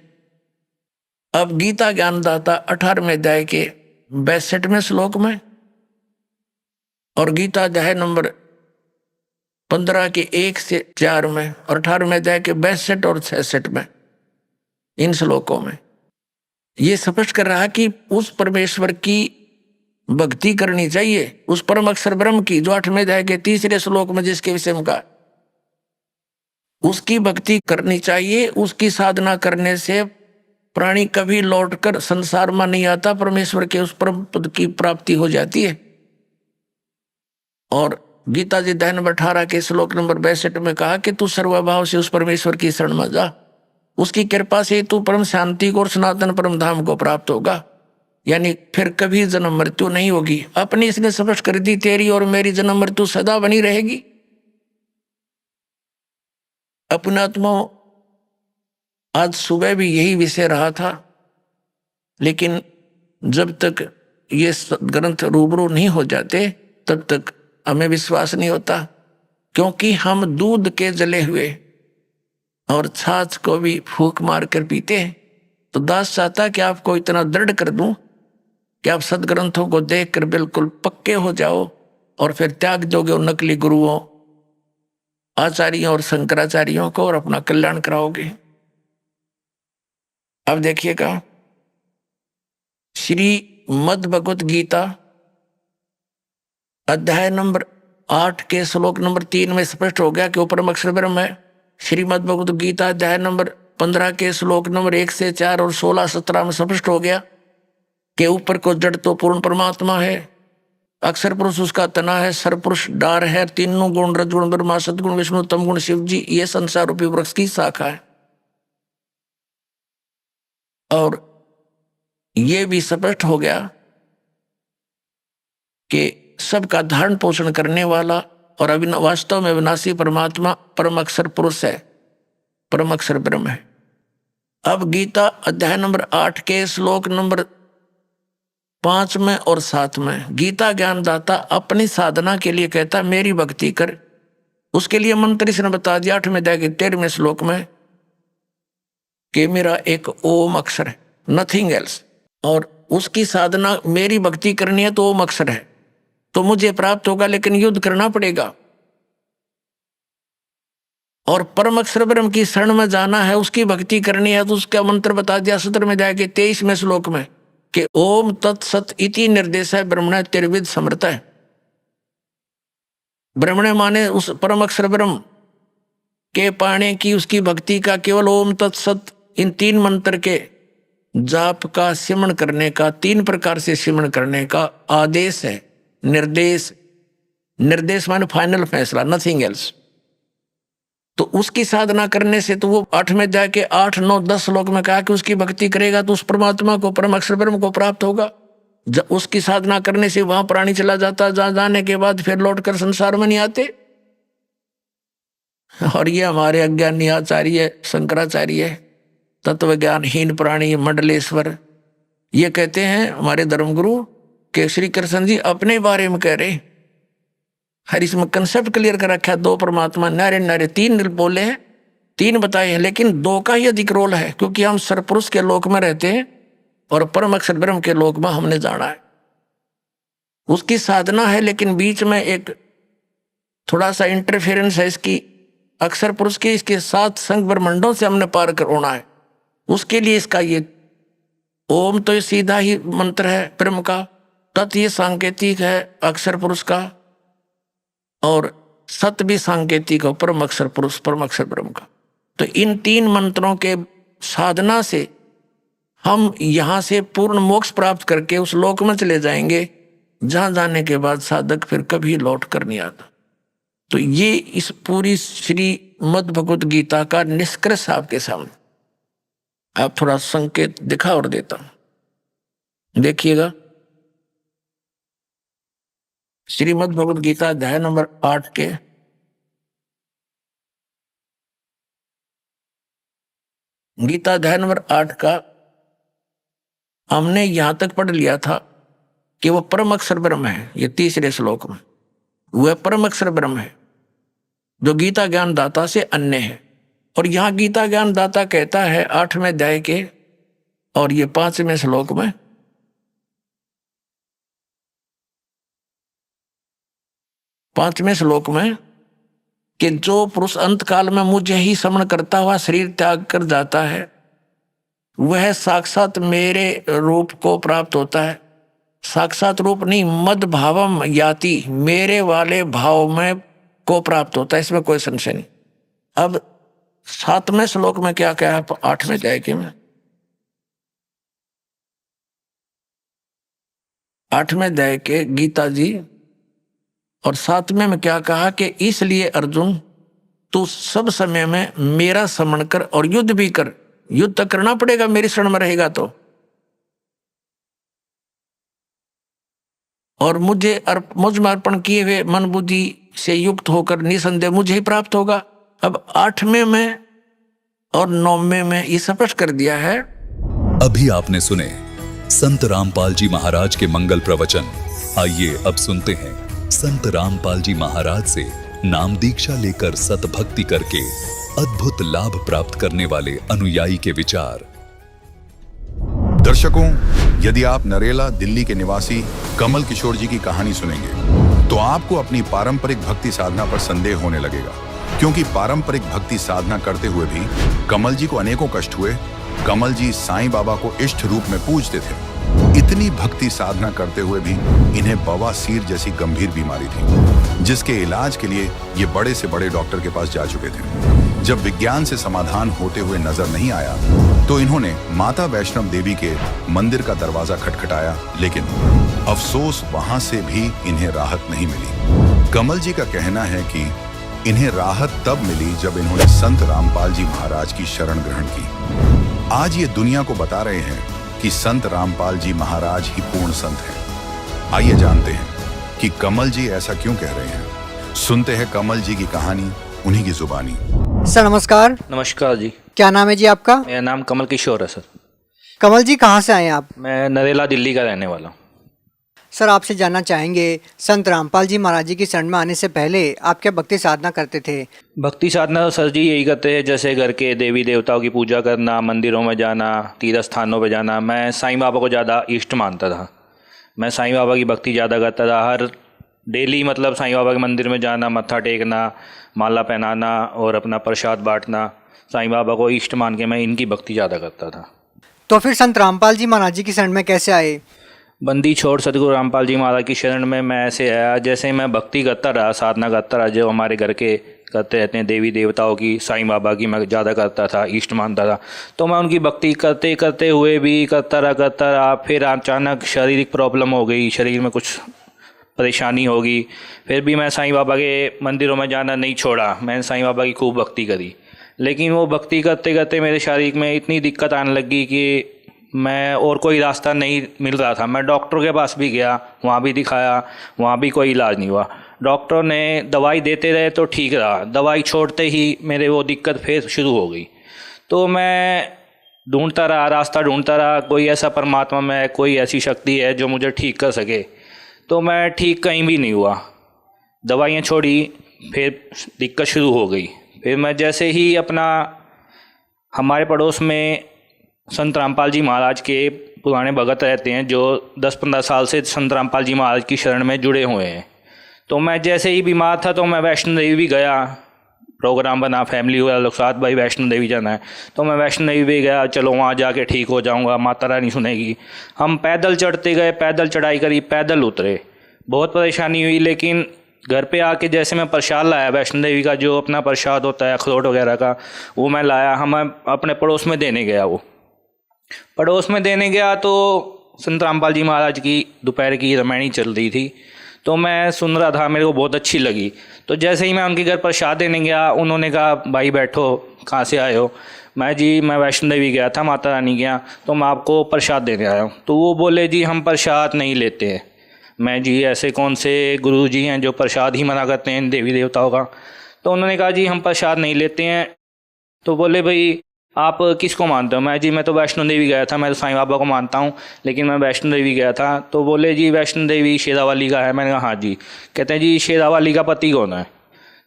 अब गीता ज्ञानदाता 18वें अध्याय के 62वें श्लोक में और गीता अध्याय नंबर 15 के 1 से 4 में और 18वें अध्याय के 62 और 66 में, इन श्लोकों में ये स्पष्ट कर रहा कि उस परमेश्वर की भक्ति करनी चाहिए, उस परम अक्षर ब्रह्म की, जो 8वें अध्याय के 3रे श्लोक में जिसके विषय में कहा, उसकी भक्ति करनी चाहिए। उसकी साधना करने से प्राणी कभी लौटकर संसार में नहीं आता, परमेश्वर के उस परम पद की प्राप्ति हो जाती है। और गीता जी अध्याय नंबर 18 के श्लोक नंबर 62 में कहा कि तू सर्वभाव से उस परमेश्वर की शरण में जा, उसकी कृपा से तू परम शांति को और सनातन परम धाम को प्राप्त होगा, यानी फिर कभी जन्म मृत्यु नहीं होगी। अपनी इसने स्पष्ट कर दी, तेरी और मेरी जन्म मृत्यु सदा बनी रहेगी। अपने आत्मा आज सुबह भी यही विषय रहा था, लेकिन जब तक ये ग्रंथ रूबरू नहीं हो जाते तब तक हमें विश्वास नहीं होता, क्योंकि हम दूध के जले हुए और छाछ को भी फूंक मार कर पीते हैं। तो दास चाहता कि आपको इतना दृढ़ कर दूं कि आप सदग्रंथों को देखकर बिल्कुल पक्के हो जाओ और फिर त्याग दोगे उन नकली गुरुओं, आचार्यों और शंकराचार्यों को और अपना कल्याण कराओगे। अब देखिएगा, श्री मद् भगवत गीता अध्याय नंबर 8 के श्लोक नंबर 3 में स्पष्ट हो गया कि वो परम अक्षर ब्रह्म है। श्रीमद् भगवत गीता अध्याय नंबर 15 के श्लोक नंबर 1 से 4 और 16, 17 में स्पष्ट हो गया कि ऊपर को जड़ तो पूर्ण परमात्मा है, अक्षर पुरुष उसका तना है, सरपुरुष डार है, तीनों गुण रजगुण ब्रह्मा सदगुण विष्णु तम गुण शिव जी, ये संसार रूपी वृक्ष की शाखा है। और ये भी स्पष्ट हो गया कि सबका धारण पोषण करने वाला और वास्तव में विनाशी परमात्मा परम अक्षर पुरुष है, परम अक्षर ब्रह्म है। अब गीता अध्याय नंबर 8 के श्लोक नंबर 5 में और 7 में गीता ज्ञानदाता अपनी साधना के लिए कहता मेरी भक्ति कर। उसके लिए मंत्र इसने बता दिया 8वें अध्याय के 13वें श्लोक में कि मेरा एक ओम अक्षर है, नथिंग एल्स, और उसकी साधना मेरी भक्ति करनी है तो ओम अक्षर है तो मुझे प्राप्त होगा, लेकिन युद्ध करना पड़ेगा। और परम अक्षर ब्रह्म की शरण में जाना है, उसकी भक्ति करनी है तो उसका मंत्र बता दिया 17वें अध्याय के 23वें श्लोक में कि ओम तत्सत इति निर्देश है ब्रह्मण त्रिविध समर्थ है। ब्रह्मण माने उस परम अक्षर ब्रह्म के पाने की उसकी भक्ति का केवल ओम तत्सत इन 3 मंत्र के जाप का सिमरण करने का, 3 प्रकार से सिमरण करने का आदेश है। निर्देश, निर्देश माने फाइनल फैसला, नथिंग एल्स। तो उसकी साधना करने से तो वो 8वें अध्याय के 8, 9, 10 श्लोक में कहा कि उसकी भक्ति करेगा तो उस परमात्मा को, परम अक्षर ब्रह्म को प्राप्त होगा। जब उसकी साधना करने से वहां प्राणी चला जाता, जहां जाने के बाद फिर लौटकर संसार में नहीं आते। और ये हमारे अज्ञानी आचार्य शंकराचार्य, तत्व ज्ञानहीन प्राणी, मंडलेश्वर, ये कहते हैं हमारे धर्मगुरु कि श्री कृष्ण जी अपने बारे में कह रहे, हर इसमें कंसेप्ट क्लियर कर रखा है, दो परमात्मा नारे नारे, तीन बोले हैं, तीन बताए हैं, लेकिन दो का ही अधिक रोल है, क्योंकि हम सरपुरुष के लोक में रहते हैं और परम अक्षर ब्रह्म के लोक में हमने जाना है। उसकी साधना है, लेकिन बीच में एक थोड़ा सा इंटरफेरेंस है इसकी, अक्षर पुरुष की, इसके साथ संग ब्रह्मंडों से हमने पार कर होना है। उसके लिए इसका ये ओम तो ये सीधा ही मंत्र है ब्रह्म का, तत् ये सांकेतिक है अक्षर पुरुष का, और सत भी सांकेतिक है परम अक्षर पुरुष परम अक्षर ब्रह्म का। तो इन तीन मंत्रों के साधना से हम यहाँ से पूर्ण मोक्ष प्राप्त करके उस लोक में चले जाएंगे, जहाँ जाने के बाद साधक फिर कभी लौट कर नहीं आता। तो ये इस पूरी श्रीमद् भगवत गीता का निष्कर्ष आपके सामने, आप थोड़ा संकेत दिखा और देता हूं, देखिएगा। श्रीमद् भगवत गीता अध्याय नंबर 8 के गीता अध्याय नंबर 8 का हमने यहां तक पढ़ लिया था कि वह परम अक्षर ब्रह्म है। ये तीसरे श्लोक में वह परम अक्षर ब्रह्म है जो गीता ज्ञान दाता से अन्य है। और यहां गीता ज्ञान दाता कहता है 8वें अध्याय के और ये 5वें श्लोक में, पांचवें श्लोक में, कि जो पुरुष अंत काल में मुझे ही स्मरण करता हुआ शरीर त्याग कर जाता है वह साक्षात मेरे रूप को प्राप्त होता है। साक्षात रूप नहीं, मद भावम याति, मेरे वाले भाव में को प्राप्त होता है, इसमें कोई संशय नहीं। अब 7वें श्लोक में क्या कहा है 8वें अध्याय के में, 8वें अध्याय के गीता जी और 7वें में क्या कहा कि इसलिए अर्जुन तू सब समय में मेरा स्मरण कर और युद्ध भी कर। युद्ध तो करना पड़ेगा, मेरी शरण में रहेगा तो, और मुझ में अर्पण किए हुए मन बुद्धि से युक्त होकर निसंदेह मुझे ही प्राप्त होगा। अब 8वें में और 9वें में ये स्पष्ट कर दिया है। अभी आपने सुने संत रामपाल जी महाराज के मंगल प्रवचन। आइए अब सुनते हैं संत रामपाल जी महाराज से नाम दीक्षा लेकर सतभक्ति करके अद्भुत लाभ प्राप्त करने वाले अनुयायी के विचार। दर्शकों, यदि आप नरेला दिल्ली के निवासी कमल किशोर जी की कहानी सुनेंगे तो आपको अपनी पारंपरिक भक्ति साधना पर संदेह होने लगेगा, क्योंकि पारंपरिक भक्ति साधना करते हुए भी कमल जी को अनेकों कष्ट हुए। कमल जी साईं बाबा को इष्ट रूप में पूजते थे। इतनी भक्ति साधना करते हुए भी इन्हें बवासीर जैसी गंभीर बीमारी थी, जिसके इलाज के लिए ये बड़े से बड़े डॉक्टर के पास जा चुके थे। जब विज्ञान से समाधान होते हुए नजर नहीं आया तो इन्होंने माता वैष्णव देवी के मंदिर का दरवाजा खटखटाया, लेकिन अफसोस वहां से भी इन्हें राहत नहीं मिली। कमल जी का कहना है कि इन्हें राहत तब मिली जब इन्होंने संत रामपाल जी महाराज की शरण ग्रहण की। आज ये दुनिया को बता रहे हैं कि संत रामपाल जी महाराज ही पूर्ण संत हैं। आइए जानते हैं कि कमल जी ऐसा क्यों कह रहे हैं। सुनते हैं कमल जी की कहानी उन्हीं की जुबानी। सर नमस्कार। नमस्कार जी। क्या नाम है जी आपका? मेरा नाम कमल किशोर है सर। कमल जी कहाँ से आए हैं आप? मैं नरेला दिल्ली का रहने वाला हूँ। सर आपसे जानना चाहेंगे, संत रामपाल जी महाराज जी की शरण में आने से पहले आप क्या भक्ति साधना करते थे? भक्ति साधना तो सर जी यही करते हैं, जैसे घर के देवी देवताओं की पूजा करना, मंदिरों में जाना, तीर्थ स्थानों पर जाना। मैं साईं बाबा को ज़्यादा इष्ट मानता था। मैं साईं बाबा की भक्ति ज़्यादा करता था। हर डेली मतलब साईं बाबा के मंदिर में जाना, मत्था टेकना, माला पहनाना और अपना प्रसाद बांटना, साईं बाबा को इष्ट मान के मैं इनकी भक्ति ज़्यादा करता था। तो फिर संत रामपाल जी महाराज जी की शरण में कैसे आए? बंदी छोड़ सतगुरु रामपाल जी महाराज की शरण में मैं ऐसे आया, जैसे मैं भक्ति करता रहा, साधना करता रहा, जो हमारे घर के करते रहते हैं देवी देवताओं की, साईं बाबा की मैं ज़्यादा करता था, इष्ट मानता था। तो मैं उनकी भक्ति करते करते हुए भी करता रहा। फिर अचानक शारीरिक प्रॉब्लम हो गई, शरीर में कुछ परेशानी होगी, फिर भी मैं साईं बाबा के मंदिरों में जाना नहीं छोड़ा। मैंने साईं बाबा की खूब भक्ति करी, लेकिन वो भक्ति करते करते मेरे शारीरिक में इतनी दिक्कत आने लगी कि मैं और कोई रास्ता नहीं मिल रहा था। मैं डॉक्टर के पास भी गया, वहाँ भी दिखाया, वहाँ भी कोई इलाज नहीं हुआ। डॉक्टर ने दवाई देते रहे तो ठीक रहा, दवाई छोड़ते ही मेरे वो दिक्कत फिर शुरू हो गई। तो मैं ढूंढता रहा, रास्ता ढूंढता रहा, कोई ऐसा परमात्मा में कोई ऐसी शक्ति है जो मुझे ठीक कर सके। तो मैं ठीक कहीं भी नहीं हुआ, दवाइयाँ छोड़ी, फिर दिक्कत शुरू हो गई। फिर मैं जैसे ही अपना हमारे पड़ोस में संत रामपाल जी महाराज के पुराने भगत रहते हैं जो 10-15 साल से संत रामपाल जी महाराज की शरण में जुड़े हुए हैं। तो मैं जैसे ही बीमार था तो मैं वैष्णो देवी भी गया, प्रोग्राम बना फैमिली वाले लोग साथ, भाई वैष्णो देवी जाना है, तो मैं वैष्णो देवी भी गया, चलो वहाँ जाके ठीक हो जाऊँगा, माता रानी सुनेगी। हम पैदल चढ़ते गए, पैदल चढ़ाई करी, पैदल उतरे, बहुत परेशानी हुई। लेकिन घर पे आके जैसे मैं प्रसाद लाया वैष्णो देवी का, जो अपना प्रसाद होता है अखरोट वगैरह का, वो मैं लाया, हम अपने पड़ोस में देने गया। वो पड़ोस में देने गया तो संत रामपाल जी महाराज की दोपहर की रामायणी चल रही थी, तो मैं सुन रहा था, मेरे को बहुत अच्छी लगी। तो जैसे ही मैं उनके घर प्रसाद देने गया, उन्होंने कहा भाई बैठो, कहाँ से आए हो? मैं वैष्णो देवी गया था, माता रानी गया, तो मैं आपको प्रसाद देने आया हूँ। तो वो बोले जी हम प्रसाद नहीं लेते हैं। मैं जी ऐसे कौन से गुरु जी हैं जो प्रसाद ही मना करते हैं देवी देवताओं का? तो उन्होंने कहा जी हम प्रसाद नहीं लेते हैं। तो बोले भाई आप किसको मानते हो? मैं तो वैष्णो देवी गया था, मैं तो साईं बाबा को मानता हूँ, लेकिन मैं वैष्णो देवी गया था। तो बोले जी वैष्णो देवी शेरावाली का है। मैंने कहा हाँ जी। कहते हैं जी शेरावाली का पति कौन है?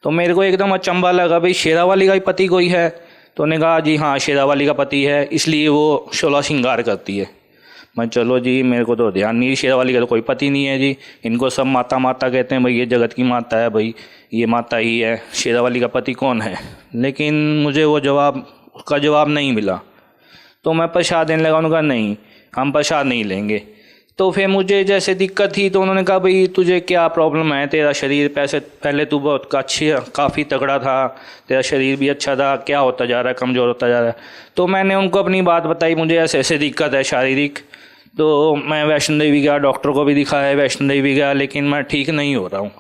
तो मेरे को एकदम अचंभा लगा, भाई शेरावाली का ही पति कोई है? तो उन्होंने कहा जी हाँ शेरावाली का पति है, इसलिए वो 16 श्रृंगार करती है। मैं चलो जी, मेरे को तो ध्यान नहीं, शेरावाली का तो कोई पति नहीं है जी, इनको सब माता माता कहते हैं, भाई ये जगत की माता है, भाई ये माता ही है, शेरावाली का पति कौन है? लेकिन मुझे वो उसका जवाब नहीं मिला। तो मैं प्रसाद देने लगा, उन्होंने कहा नहीं हम प्रसाद नहीं लेंगे। तो फिर मुझे जैसे दिक्कत थी, तो उन्होंने कहा भाई तुझे क्या प्रॉब्लम है? तेरा शरीर पहले तू बहुत काफ़ी तगड़ा था, तेरा शरीर भी अच्छा था, क्या होता जा रहा है, कमज़ोर होता जा रहा है। तो मैंने उनको अपनी बात बताई, मुझे ऐसे ऐसे दिक्कत है शारीरिक। तो मैं वैष्णो देवी गया, डॉक्टर को भी दिखाया, वैष्णो देवी गया, लेकिन मैं ठीक नहीं हो रहा हूँ।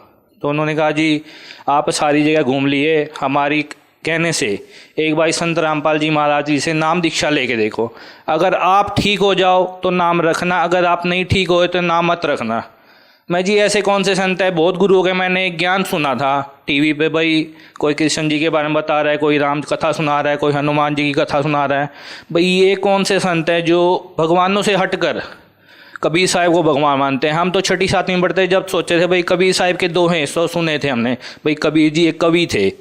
तो उन्होंने कहा जी आप सारी जगह घूम लिए, हमारी कहने से एक बार संत रामपाल जी महाराज जी से नाम दीक्षा लेके देखो, अगर आप ठीक हो जाओ तो नाम रखना, अगर आप नहीं ठीक हो तो नाम मत रखना। मैं जी ऐसे कौन से संत है? बहुत गुरुओं के मैंने ज्ञान सुना था टीवी पे, भाई कोई कृष्ण जी के बारे में बता रहा है, कोई राम कथा सुना रहा है, कोई हनुमान जी की कथा सुना रहा है। भाई ये कौन से संत है जो भगवानों से हटकर कबीर साहिब को भगवान मानते हैं? हम तो 6ठी 7वीं में पढ़ते जब सोचे थे भाई कबीर साहिब के दोहे सौ सुने थे हमने, भाई कबीर जी एक कवि थे।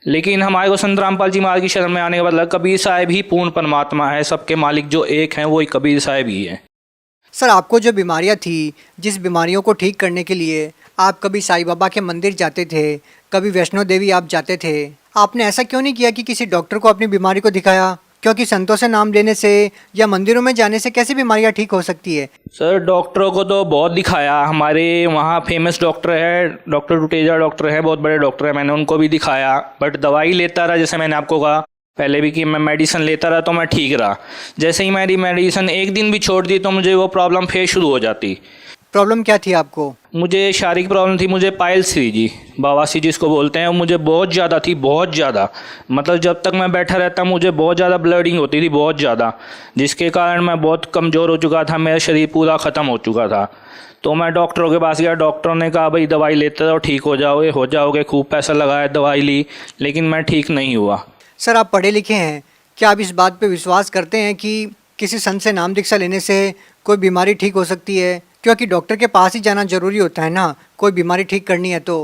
लेकिन हमारे को संत रामपाल जी महाराज की शरण में आने के बाद लगा कबीर साहिब ही पूर्ण परमात्मा है, सबके मालिक जो एक हैं वही कबीर साहिब ही है। सर आपको जो बीमारियां थी, जिस बीमारियों को ठीक करने के लिए आप कभी साईं बाबा के मंदिर जाते थे, कभी वैष्णो देवी आप जाते थे, आपने ऐसा क्यों नहीं किया कि किसी डॉक्टर को अपनी बीमारी को दिखाया? क्योंकि संतों से नाम लेने से या मंदिरों में जाने से कैसी बीमारियां ठीक हो सकती है? सर डॉक्टरों को तो बहुत दिखाया, हमारे वहाँ फेमस डॉक्टर है, डॉक्टर टुटेजा डॉक्टर है, बहुत बड़े डॉक्टर है, मैंने उनको भी दिखाया, बट दवाई लेता रहा। जैसे मैंने आपको कहा पहले भी कि मैं मेडिसिन लेता रहा तो मैं ठीक रहा। जैसे ही मेरी मेडिसिन एक दिन भी छोड़ दी तो मुझे वो प्रॉब्लम फिर शुरू हो जाती। प्रॉब्लम क्या थी आपको? मुझे शारीरिक प्रॉब्लम थी, मुझे पाइल्स थी जी, बवासीर जिसको बोलते हैं, मुझे बहुत ज़्यादा थी, बहुत ज़्यादा। मतलब जब तक मैं बैठा रहता मुझे बहुत ज़्यादा ब्लडिंग होती थी, बहुत ज़्यादा, जिसके कारण मैं बहुत कमज़ोर हो चुका था, मेरा शरीर पूरा ख़त्म हो चुका था। तो मैं डॉक्टरों के पास गया, डॉक्टरों ने कहा भाई दवाई लेते रहो ठीक हो जाओगे। खूब पैसा लगाया, दवाई ली, लेकिन मैं ठीक नहीं हुआ। सर आप पढ़े लिखे हैं, क्या आप इस बात पे विश्वास करते हैं कि किसी संत से नाम दीक्षा लेने से कोई बीमारी ठीक हो सकती है? क्योंकि डॉक्टर के पास ही जाना जरूरी होता है ना, कोई बीमारी ठीक करनी है तो।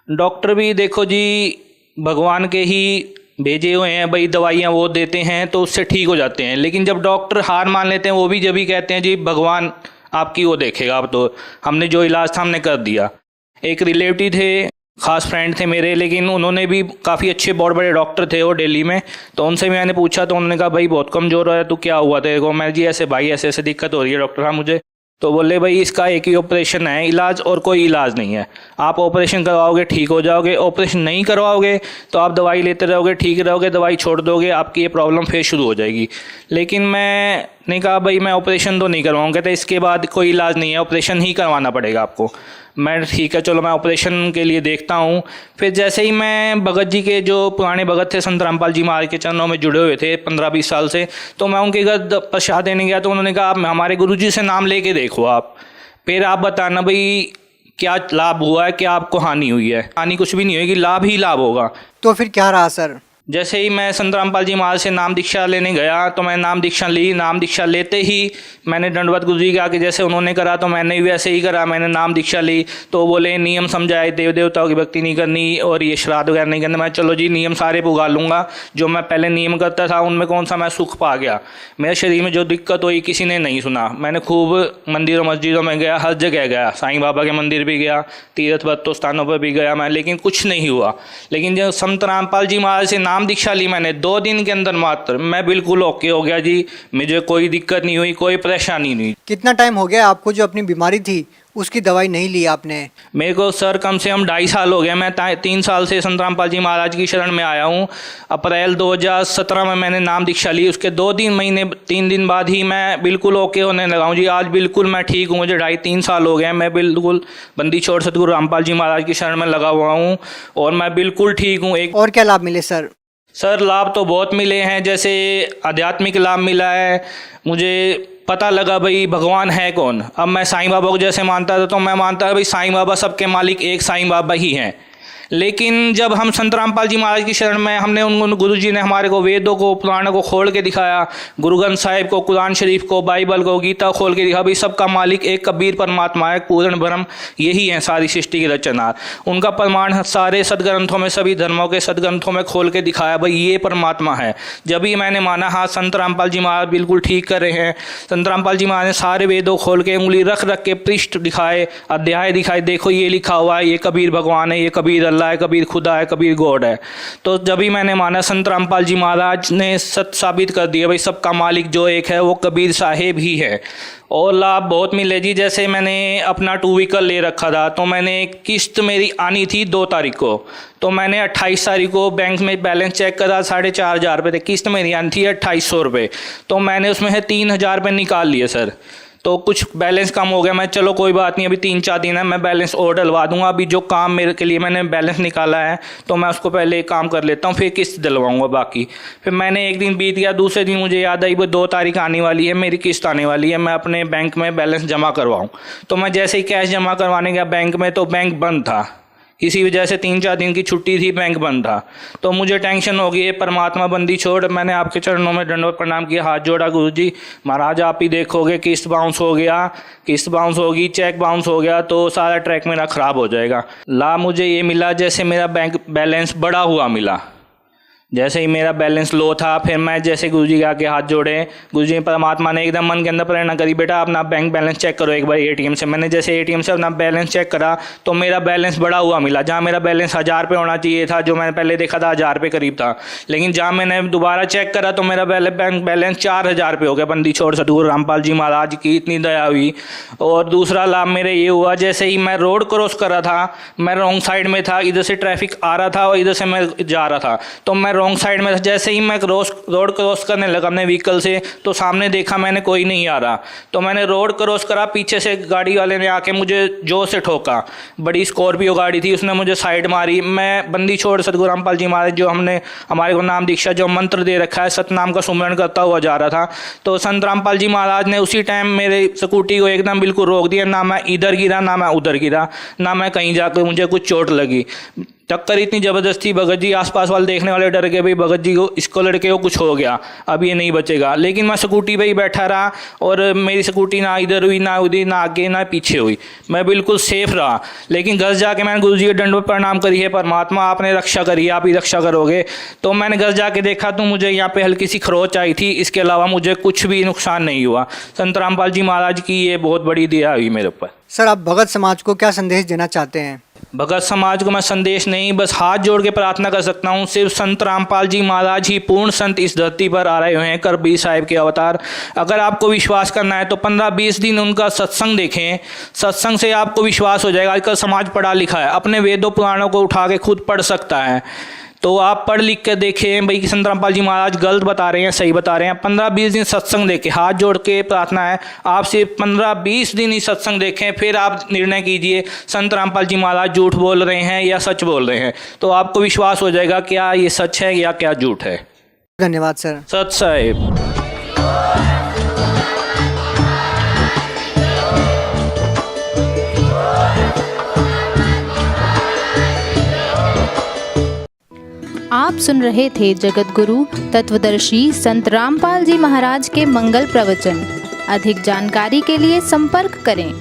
डॉक्टर भी देखो जी भगवान के ही भेजे हुए हैं, भाई दवाइयाँ वो देते हैं तो उससे ठीक हो जाते हैं। लेकिन जब डॉक्टर हार मान लेते हैं, वो भी जब ही कहते हैं जी भगवान आपकी वो देखेगा, अब तो हमने जो इलाज था हमने कर दिया। एक रिलेटिव थे, खास फ्रेंड थे मेरे, लेकिन उन्होंने भी काफ़ी अच्छे बहुत बड़े डॉक्टर थे वो दिल्ली में, तो उनसे मैंने पूछा तो उन्होंने कहा भाई बहुत कमज़ोर है, तो क्या हुआ तेरे को? मैं जी ऐसे भाई ऐसे ऐसे दिक्कत हो रही है डॉक्टर साहब मुझे। तो बोले भाई इसका एक ही ऑपरेशन है इलाज, और कोई इलाज नहीं है। आप ऑपरेशन करवाओगे ठीक हो जाओगे, ऑपरेशन नहीं करवाओगे तो आप दवाई लेते रहोगे ठीक रहोगे, दवाई छोड़ दोगे आपकी ये प्रॉब्लम फिर शुरू हो जाएगी। लेकिन मैंने कहा भाई मैं ऑपरेशन तो नहीं करवाऊँगा। कहते इसके बाद कोई इलाज नहीं है, ऑपरेशन ही करवाना पड़ेगा आपको। मैं ठीक है चलो मैं ऑपरेशन के लिए देखता हूँ। फिर जैसे ही मैं भगत जी के जो पुराने भगत थे संत रामपाल जी महाराज के चरणों में जुड़े हुए थे 15-20 साल से, तो मैं उनके घर प्रसाद देने गया, तो उन्होंने कहा आप हमारे गुरु जी से नाम लेके देखो आप, फिर आप बताना भाई क्या लाभ हुआ है, क्या आपको हानि हुई है। हानि कुछ भी नहीं होगी, लाभ ही लाभ होगा। तो फिर क्या रहा सर? जैसे ही मैं संत रामपाल जी महाराज से नाम दीक्षा लेने गया तो मैं नाम दीक्षा ली। नाम दीक्षा लेते ही मैंने दंडवत गुरु जी के आगे जैसे उन्होंने करा तो मैंने भी वैसे ही करा। मैंने नाम दीक्षा ली तो बोले नियम समझाए, देव देवताओं की भक्ति नहीं करनी और ये श्राद्ध वगैरह नहीं करना। मैं चलो जी नियम सारे पुगा लूँगा, जो मैं पहले नियम करता था उनमें कौन सा मैं सुख पा गया। मेरे शरीर में जो दिक्कत हुई किसी ने नहीं सुना। मैंने खूब मंदिरों मस्जिदों में गया, हर जगह गया, साईं बाबा के मंदिर भी गया, तीर्थ बत्तों स्थानों पर भी गया मैं, लेकिन कुछ नहीं हुआ। लेकिन जब संत रामपाल जी महाराज से नाम दीक्षा ली मैंने 2 दिन के अंदर मात्र मैं बिल्कुल ओके हो गया जी। मुझे कोई दिक्कत नहीं हुई, कोई परेशानी नहीं। कितना टाइम हो गया आपको जो अपनी बीमारी थी उसकी दवाई नहीं ली आपने? मेरे को सर कम से कम 2.5 साल हो गए। मैं 3 साल से संत रामपाल जी महाराज की शरण में आया हूँ। अप्रैल 2017 में मैंने नाम दीक्षा ली, उसके 3 दिन बाद ही मैं बिल्कुल ओके होने लगा हूँ जी। आज बिल्कुल मैं ठीक हूँ। मुझे 2.5-3 साल हो गए, मैं बिल्कुल बंदी छोड़ सतगुरु रामपाल जी महाराज की शरण में लगा हुआ हूँ और मैं बिल्कुल ठीक हूँ। और क्या लाभ मिले सर? सर लाभ तो बहुत मिले हैं, जैसे आध्यात्मिक लाभ मिला है। मुझे पता लगा भाई भगवान है कौन। अब मैं साईं बाबा को जैसे मानता था तो मैं मानता था भाई साईं बाबा सबके मालिक एक साईं बाबा ही हैं। लेकिन जब हम संत रामपाल जी महाराज की शरण में हमने उन गुरु जी ने हमारे को वेदों को पुराणों को खोल के दिखाया, गुरु ग्रंथ साहिब को, कुरान शरीफ को, बाइबल को, गीता खोल के दिखा भाई सबका मालिक एक कबीर परमात्मा है, पूर्ण ब्रह्म यही है सारी सृष्टि की रचना। उनका प्रमाण सारे सदग्रंथों में, सभी धर्मों के सदग्रंथों में खोल के दिखाया भाई ये परमात्मा है। जब ही मैंने माना हाँ संत रामपाल जी महाराज बिल्कुल ठीक कर रहे हैं। संत रामपाल जी महाराज ने सारे वेदों खोल के उंगली रख रख के पृष्ठ दिखाए, अध्याय दिखाए, देखो ये लिखा हुआ है, ये कबीर भगवान है, ये कबीर अल्लाह है, कबीर खुदा है, कबीर गॉड है। तो जब भी मैंने माना संत रामपाल जी महाराज ने सत्य साबित कर दिया भाई सबका मालिक जो एक है वो कबीर साहेब ही है। और लाभ बहुत मिले जी। जैसे मैंने अपना 2 व्हीकल ले रखा था तो मैंने किस्त मेरी आनी थी 2 तारीख को, तो मैंने 28 तारीख को बैंक में बैलेंस चेक करा, 4,500 रुपये थे। किस्त मेरी आनी थी 2,800 रुपये, तो मैंने उसमें से 3,000 रुपये निकाल लिए सर। तो कुछ बैलेंस कम हो गया। मैं चलो कोई बात नहीं, अभी 3-4 दिन है, मैं बैलेंस और डलवा दूंगा। अभी जो काम मेरे के लिए मैंने बैलेंस निकाला है तो मैं उसको पहले काम कर लेता हूँ, फिर किस्त दिलवाऊंगा बाकी। फिर मैंने एक दिन बीत गया, दूसरे दिन मुझे याद आई वो 2 तारीख आने वाली है, मेरी किस्त आने वाली है, मैं अपने बैंक में बैलेंस जमा करवाऊँ। तो मैं जैसे ही कैश जमा करवाने गया बैंक में तो बैंक बंद था, इसी वजह से 3-4 दिन की छुट्टी थी, बैंक बंद था। तो मुझे टेंशन हो गई, परमात्मा बंदी छोड़। मैंने आपके चरणों में दंडवत प्रणाम किया, हाथ जोड़ा, गुरु जी महाराज आप ही देखोगे, किस्त बाउंस हो गया, किस्त बाउंस होगी, चेक बाउंस हो गया तो सारा ट्रैक मेरा ख़राब हो जाएगा। लाभ मुझे ये मिला जैसे मेरा बैंक बैलेंस बढ़ा हुआ मिला। जैसे ही मेरा बैलेंस लो था फिर मैं जैसे गुरुजी के आगे हाथ जोड़े, गुरुजी परमात्मा ने एकदम मन के अंदर प्रेरणा करी, बेटा अपना बैंक बैलेंस चेक करो एक बार एटीएम से। मैंने जैसे एटीएम से अपना बैलेंस चेक करा तो मेरा बैलेंस बढ़ा हुआ मिला। जहाँ मेरा बैलेंस 1000 रुपये होना चाहिए था, जो मैंने पहले देखा था 1000 रुपये करीब था, लेकिन जहाँ मैंने दोबारा चेक करा तो मेरा बैंक बैलेंस 4000 रुपये हो गया। बंदी छोड़ सतगुरु रामपाल जी महाराज की इतनी दया हुई। और दूसरा लाभ मेरे ये हुआ, जैसे ही मैं रोड क्रॉस कर रहा था, मैं रॉन्ग साइड में था, इधर से ट्रैफिक आ रहा था और इधर से मैं जा रहा था, तो मैं रॉन्ग साइड में था। जैसे ही मैं रोड क्रॉस करने लगा अपने व्हीकल से तो सामने देखा मैंने कोई नहीं आ रहा, तो मैंने रोड क्रॉस करा, पीछे से गाड़ी वाले ने आके मुझे जोर से ठोका। बड़ी स्कॉर्पियो गाड़ी थी, उसने मुझे साइड मारी। मैं बंदी छोड़ सतगुरु रामपाल जी महाराज जो हमने हमारे को नाम दीक्षा जो मंत्र दे रखा है, सतनाम का सुमरण करता हुआ जा रहा था, तो संत रामपाल जी महाराज ने उसी टाइम मेरे स्कूटी को एकदम बिल्कुल रोक दिया। ना मैं इधर गिरा, ना मैं उधर गिरा, ना मैं कहीं जाकर मुझे कुछ चोट लगी। टक्कर इतनी ज़बरदस्त थी, भगत जी आसपास वाले देखने वाले डर गए, भाई भगत जी को, इसको लड़के को कुछ हो गया, अब ये नहीं बचेगा। लेकिन मैं स्कूटी पे ही बैठा रहा और मेरी स्कूटी ना इधर हुई, ना उधर, ना आगे ना पीछे हुई, मैं बिल्कुल सेफ रहा। लेकिन घर जाके मैंने गुरु जी के दंडवत प्रणाम करी है, परमात्मा आपने रक्षा करी, आप ही रक्षा करोगे। तो मैंने घर जाके देखा तो मुझे यहाँ पे हल्की सी खरोच आई थी, इसके अलावा मुझे कुछ भी नुकसान नहीं हुआ। संत रामपाल जी महाराज की ये बहुत बड़ी दया हुई मेरे ऊपर। सर आप भगत समाज को क्या संदेश देना चाहते हैं? भगत समाज को मैं संदेश नहीं, बस हाथ जोड़ के प्रार्थना कर सकता हूँ। सिर्फ संत रामपाल जी महाराज ही पूर्ण संत इस धरती पर आ रहे हुए हैं, कबीर साहिब के अवतार। अगर आपको विश्वास करना है तो 15-20 दिन उनका सत्संग देखें, सत्संग से आपको विश्वास हो जाएगा। आजकल समाज पढ़ा लिखा है, अपने वेदों पुराणों को उठा के खुद पढ़ सकता है, तो आप पढ़ लिख के देखें भाई कि संत रामपाल जी महाराज गलत बता रहे हैं, सही बता रहे हैं। 15-20 दिन सत्संग देखें, हाथ जोड़ के प्रार्थना है, आप सिर्फ 15-20 दिन ही सत्संग देखें, फिर आप निर्णय कीजिए संत रामपाल जी महाराज झूठ बोल रहे हैं या सच बोल रहे हैं, तो आपको विश्वास हो जाएगा क्या ये सच है या क्या झूठ है। धन्यवाद सर। सत साहिब। आप सुन रहे थे जगत गुरु तत्वदर्शी संत रामपाल जी महाराज के मंगल प्रवचन। अधिक जानकारी के लिए संपर्क करें।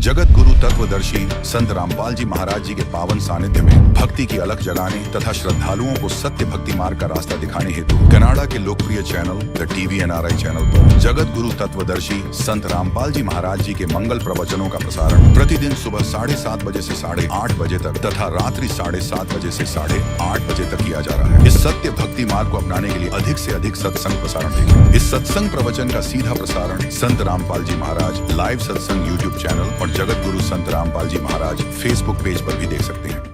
जगत गुरु तत्वदर्शी संत रामपाल जी महाराज जी के पावन सानिध्य में भक्ति की अलख जगाने तथा श्रद्धालुओं को सत्य भक्ति मार्ग का रास्ता दिखाने हेतु कनाडा के लोकप्रिय channel the TV NRI channel पर जगत गुरु तत्वदर्शी संत रामपाल जी महाराज जी के मंगल प्रवचनों का प्रसारण प्रतिदिन सुबह 7:30 बजे से 8:30 बजे तक तथा रात्रि 7:30 बजे से 8:30 बजे तक किया जा रहा है। इस सत्य भक्ति मार्ग को अपनाने के लिए अधिक से अधिक सत्संग प्रसारण देखें। इस सत्संग प्रवचन का सीधा प्रसारण संत रामपाल जी महाराज लाइव सत्संग YouTube चैनल और जगत गुरु संत रामपाल जी महाराज फेसबुक पेज पर भी देख सकते हैं।